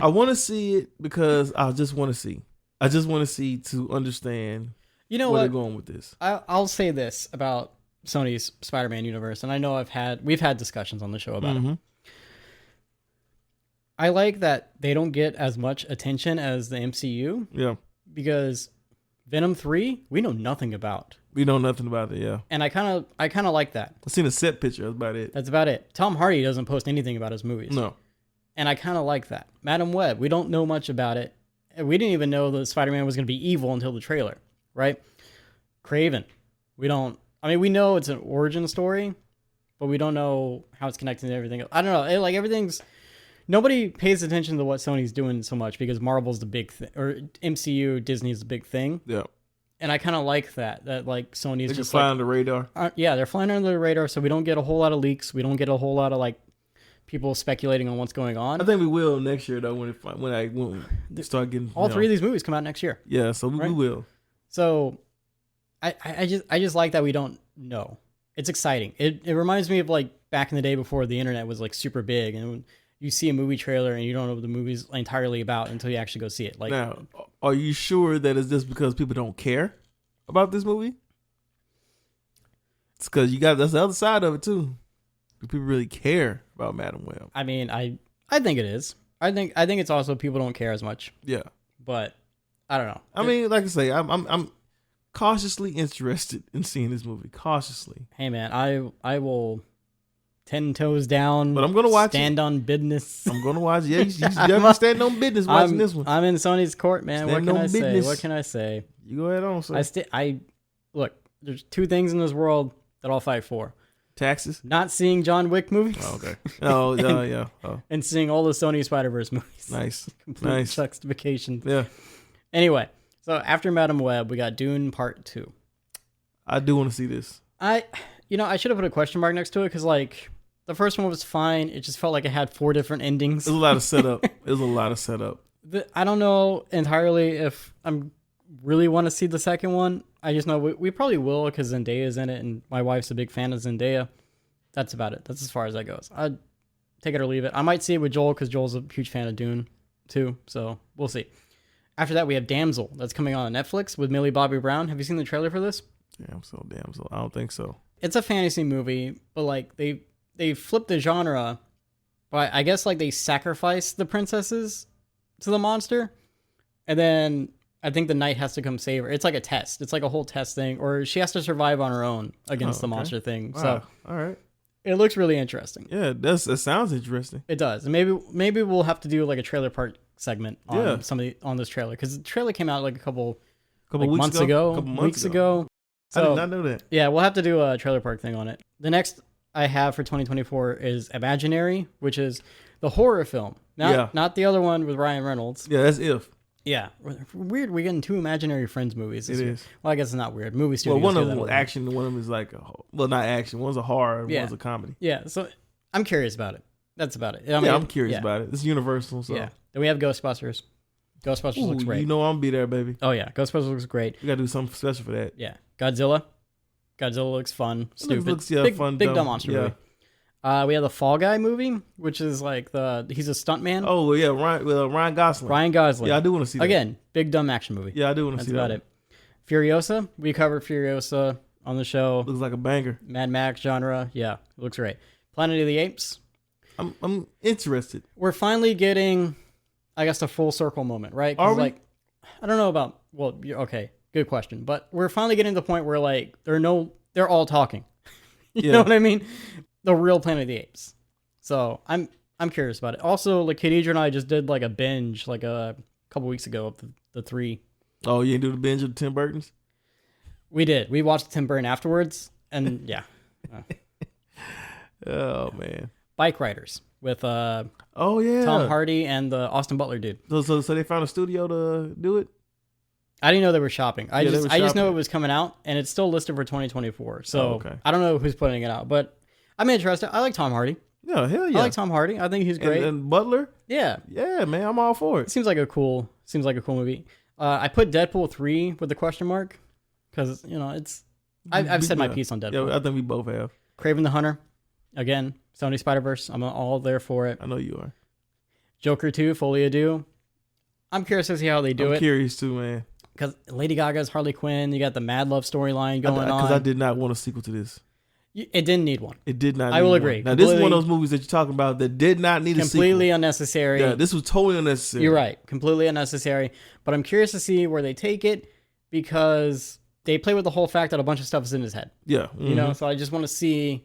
I want to see it because I just want to see. I just want to see to understand where they're going with this. I'll say this about Sony's Spider-Man universe, and I know we've had discussions on the show about it. I like that they don't get as much attention as the MCU. Yeah. Because Venom 3, we know nothing about. We know nothing about it, yeah. And I kind of like that. I've seen a set picture, that's about it. That's about it. Tom Hardy doesn't post anything about his movies. No. And I kind of like that. Madam Web, we don't know much about it. We didn't even know that Spider-Man was going to be evil until the trailer, right? Kraven, we know it's an origin story, but we don't know how it's connected to everything else. I don't know. Everything's... Nobody pays attention to what Sony's doing so much because Marvel's the big thing, or MCU, Disney's the big thing. Yeah. And I kind of like that like Sony's just fly under the radar. Yeah, they're flying under the radar, so we don't get a whole lot of leaks. We don't get a whole lot of like people speculating on what's going on. I think we will next year though when we start getting all three of these movies come out next year. Yeah, so we will. So I just like that we don't know. It's exciting. It reminds me of like back in the day before the internet was like super big and you see a movie trailer and you don't know what the movie's entirely about until you actually go see it. Like, now, are you sure that it's just because people don't care about this movie? It's because that's the other side of it too. Do people really care about Madam Web? I mean, I think it is. I think it's also people don't care as much. Yeah, but I don't know. I mean, like I say, I'm cautiously interested in seeing this movie. Cautiously. Hey man, I will 10 toes down. But I'm gonna watch stand on business. I'm gonna watch. Yeah, you definitely stand on business watching this one. I'm in Sony's court, man. What can I say? What can I say? You go ahead on. Sir. Look. There's two things in this world that I'll fight for. Taxes. Not seeing John Wick movies. Oh, okay. Oh, yeah. Oh. And seeing all the Sony Spider-Verse movies. Nice. Complete juxtaposition. Yeah. Anyway, so after Madam Web, we got Dune Part 2. I do want to see this. I should have put a question mark next to it because like. The first one was fine. It just felt like it had 4 different endings. There's a lot of setup. I don't know entirely if I'm really want to see the second one. I just know we probably will because Zendaya's in it, and my wife's a big fan of Zendaya. That's about it. That's as far as that goes. I'd take it or leave it. I might see it with Joel because Joel's a huge fan of Dune too, so we'll see. After that, we have Damsel. That's coming on Netflix with Millie Bobby Brown. Have you seen the trailer for this? Damsel. I don't think so. It's a fantasy movie, but like they flipped the genre, but I guess like they sacrifice the princesses to the monster, and then I think the knight has to come save her. It's like a test. It's like a whole test thing, or she has to survive on her own against the monster thing. Wow. So, all right, it looks really interesting. Yeah, that sounds interesting. It does. And maybe we'll have to do like a trailer park segment on on this trailer because the trailer came out like a couple weeks ago. So, I did not know that. Yeah, we'll have to do a trailer park thing on it. The next I have for 2024 is Imaginary, which is the horror film. Not the other one with Ryan Reynolds. Yeah, that's If. Yeah. Weird we're getting 2 Imaginary Friends movies. It is. Well, I guess it's not weird. Movie studios. Well, one of them was action, one of them is like not action. One's a horror, one's a comedy. Yeah, so I'm curious about it. That's about it. I'm curious about it. It's Universal, so. Yeah. Then we have Ghostbusters. Ghostbusters looks great. You know I'm be there, baby. Oh, yeah. Ghostbusters looks great. We got to do something special for that. Yeah. Godzilla looks fun. Stupid. Looks, fun. Big dumb monster movie. We have the Fall Guy movie, which is like he's a stuntman. Oh, yeah. Ryan Gosling. Ryan Gosling. Yeah, I do want to see that. Again, big dumb action movie. Yeah, I do want to see that. That's about it. Furiosa. We covered Furiosa on the show. Looks like a banger. Mad Max genre. Yeah, it looks great. Planet of the Apes. I'm interested. We're finally getting, I guess, a full circle moment, right? Are we? Like, I don't know about. Well, okay, good question. But we're finally getting to the point where like they're all talking. You know what I mean? The real Planet of the Apes. So I'm curious about it. Also, like Khadija and I just did like a binge like a couple weeks ago of the 3. Oh, you didn't do the binge of the Tim Burtons? We did. We watched Tim Burton afterwards, and yeah. Oh man. Bike Riders with Tom Hardy and the Austin Butler dude. So they found a studio to do it? I didn't know they were shopping. I just know it was coming out, and it's still listed for 2024. So I don't know who's putting it out, but I'm interested. I like Tom Hardy. Yeah, hell yeah. I like Tom Hardy. I think he's great. And Butler? Yeah. Yeah, man, I'm all for it. It seems like a cool movie. I put Deadpool 3 with a question mark because it's. I've said my piece on Deadpool. Yeah, I think we both have. Kraven the Hunter, again, Sony Spider-Verse. I'm all there for it. I know you are. Joker 2, Folie à Deux. I'm curious to see how they do it. I'm curious too, man. Because Lady Gaga's Harley Quinn. You got the Mad Love storyline going on. Because I did not want a sequel to this. It didn't need one. It did not. I will agree. Now, this is one of those movies that you're talking about that did not need a sequel. Completely unnecessary. Yeah, this was totally unnecessary. You're right. Completely unnecessary. But I'm curious to see where they take it because they play with the whole fact that a bunch of stuff is in his head. Yeah. Mm-hmm. So I just want to see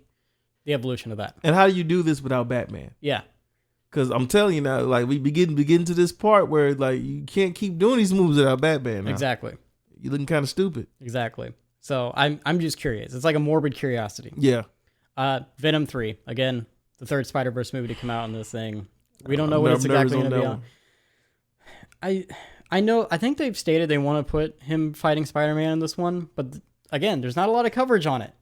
the evolution of that. And how do you do this without Batman? Yeah. Because I'm telling you now, like we begin to this part where like you can't keep doing these moves without Batman now. Exactly. You're looking kind of stupid. Exactly. So I'm just curious. It's like a morbid curiosity. Yeah. Venom 3. Again, the third Spider-Verse movie to come out in this thing. We don't know what it's exactly going to be on. I know. I think they've stated they want to put him fighting Spider-Man in this one, but again, there's not a lot of coverage on it.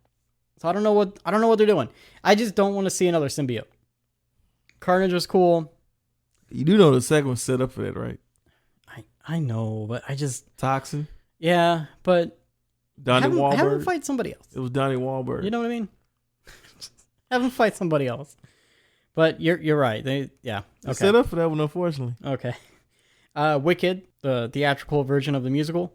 So I don't know what they're doing. I just don't want to see another symbiote. Carnage was cool. You do know the second one's set up for that, right? I know, but I just Toxin. Yeah, but Donnie Wahlberg. Have him fight somebody else. It was Donnie Wahlberg. You know what I mean? Have him fight somebody else. But you're right. Okay. Set up for that one, unfortunately. Okay. Wicked, the theatrical version of the musical.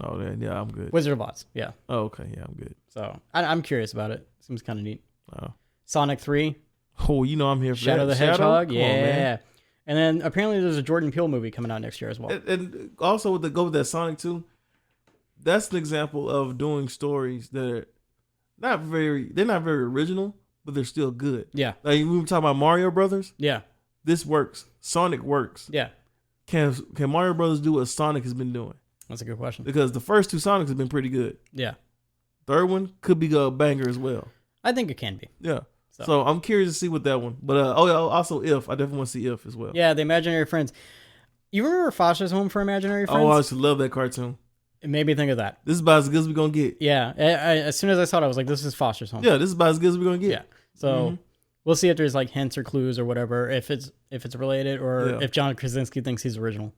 Oh, yeah, I'm good. Wizard of Oz, yeah. Oh, okay, yeah, I'm good. So I'm curious about it. Seems kind of neat. Oh. Sonic 3. Oh, you know I'm here for Shadow that. the Hedgehog, yeah. And then apparently there's a Jordan Peele movie coming out next year as well. And also go with that Sonic 2, that's an example of doing stories that are not very original, but they're still good. Yeah. Like we were talking about Mario Brothers. Yeah. This works. Sonic works. Yeah. Can Mario Brothers do what Sonic has been doing? That's a good question. Because the first 2 Sonics have been pretty good. Yeah. Third one could be a banger as well. I think it can be. Yeah. So I'm curious to see what that one. But also If. I definitely want to see If as well. Yeah, the Imaginary Friends. You remember Foster's Home for Imaginary Friends? Oh, I used to love that cartoon. It made me think of that. This is about as good as we're going to get. Yeah. As soon as I saw it, I was like, this is Foster's Home. Yeah, this is about as good as we're going to get. Yeah. So we'll see if there's like hints or clues or whatever, if it's related or if John Krasinski thinks he's original.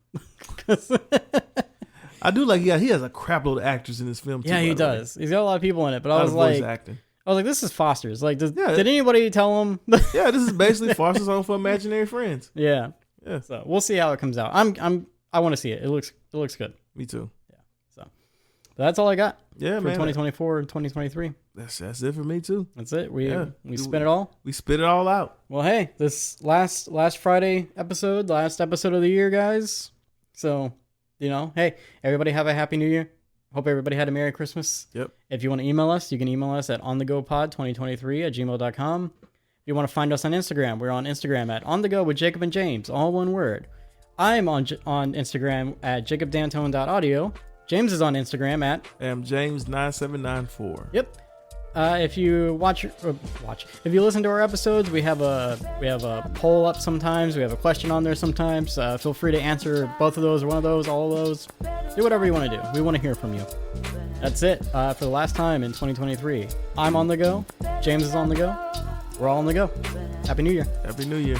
I do like, he has a crap load of actors in this film too. Yeah, he does. He's got a lot of people in it, but I was like, this is Foster's. Like, did anybody tell him? Yeah, this is basically Foster's Home for Imaginary Friends. Yeah. Yeah. So we'll see how it comes out. I want to see it. It looks good. Me too. Yeah. So that's all I got. Yeah, for man. 2024 and 2023. That's it for me too. That's it. We spit it all. We spit it all out. Well, hey, this last Friday episode, last episode of the year, guys. So, hey, everybody have a happy new year. Hope everybody had a Merry Christmas. Yep. If you want to email us, you can email us at onthegopod2023@gmail.com. If you want to find us on Instagram, we're on Instagram at onthego with Jacob and James, all one word. I'm on Instagram at jacobdantone.audio. James is on Instagram at James9794. Yep. If you if you listen to our episodes, we have a poll up sometimes. We have a question on there sometimes. Feel free to answer both of those or one of those, all of those. Do whatever you want to do. We want to hear from you. That's it for the last time in 2023. I'm on the go. James is on the go. we're all on the go. Happy New Year. Happy New Year.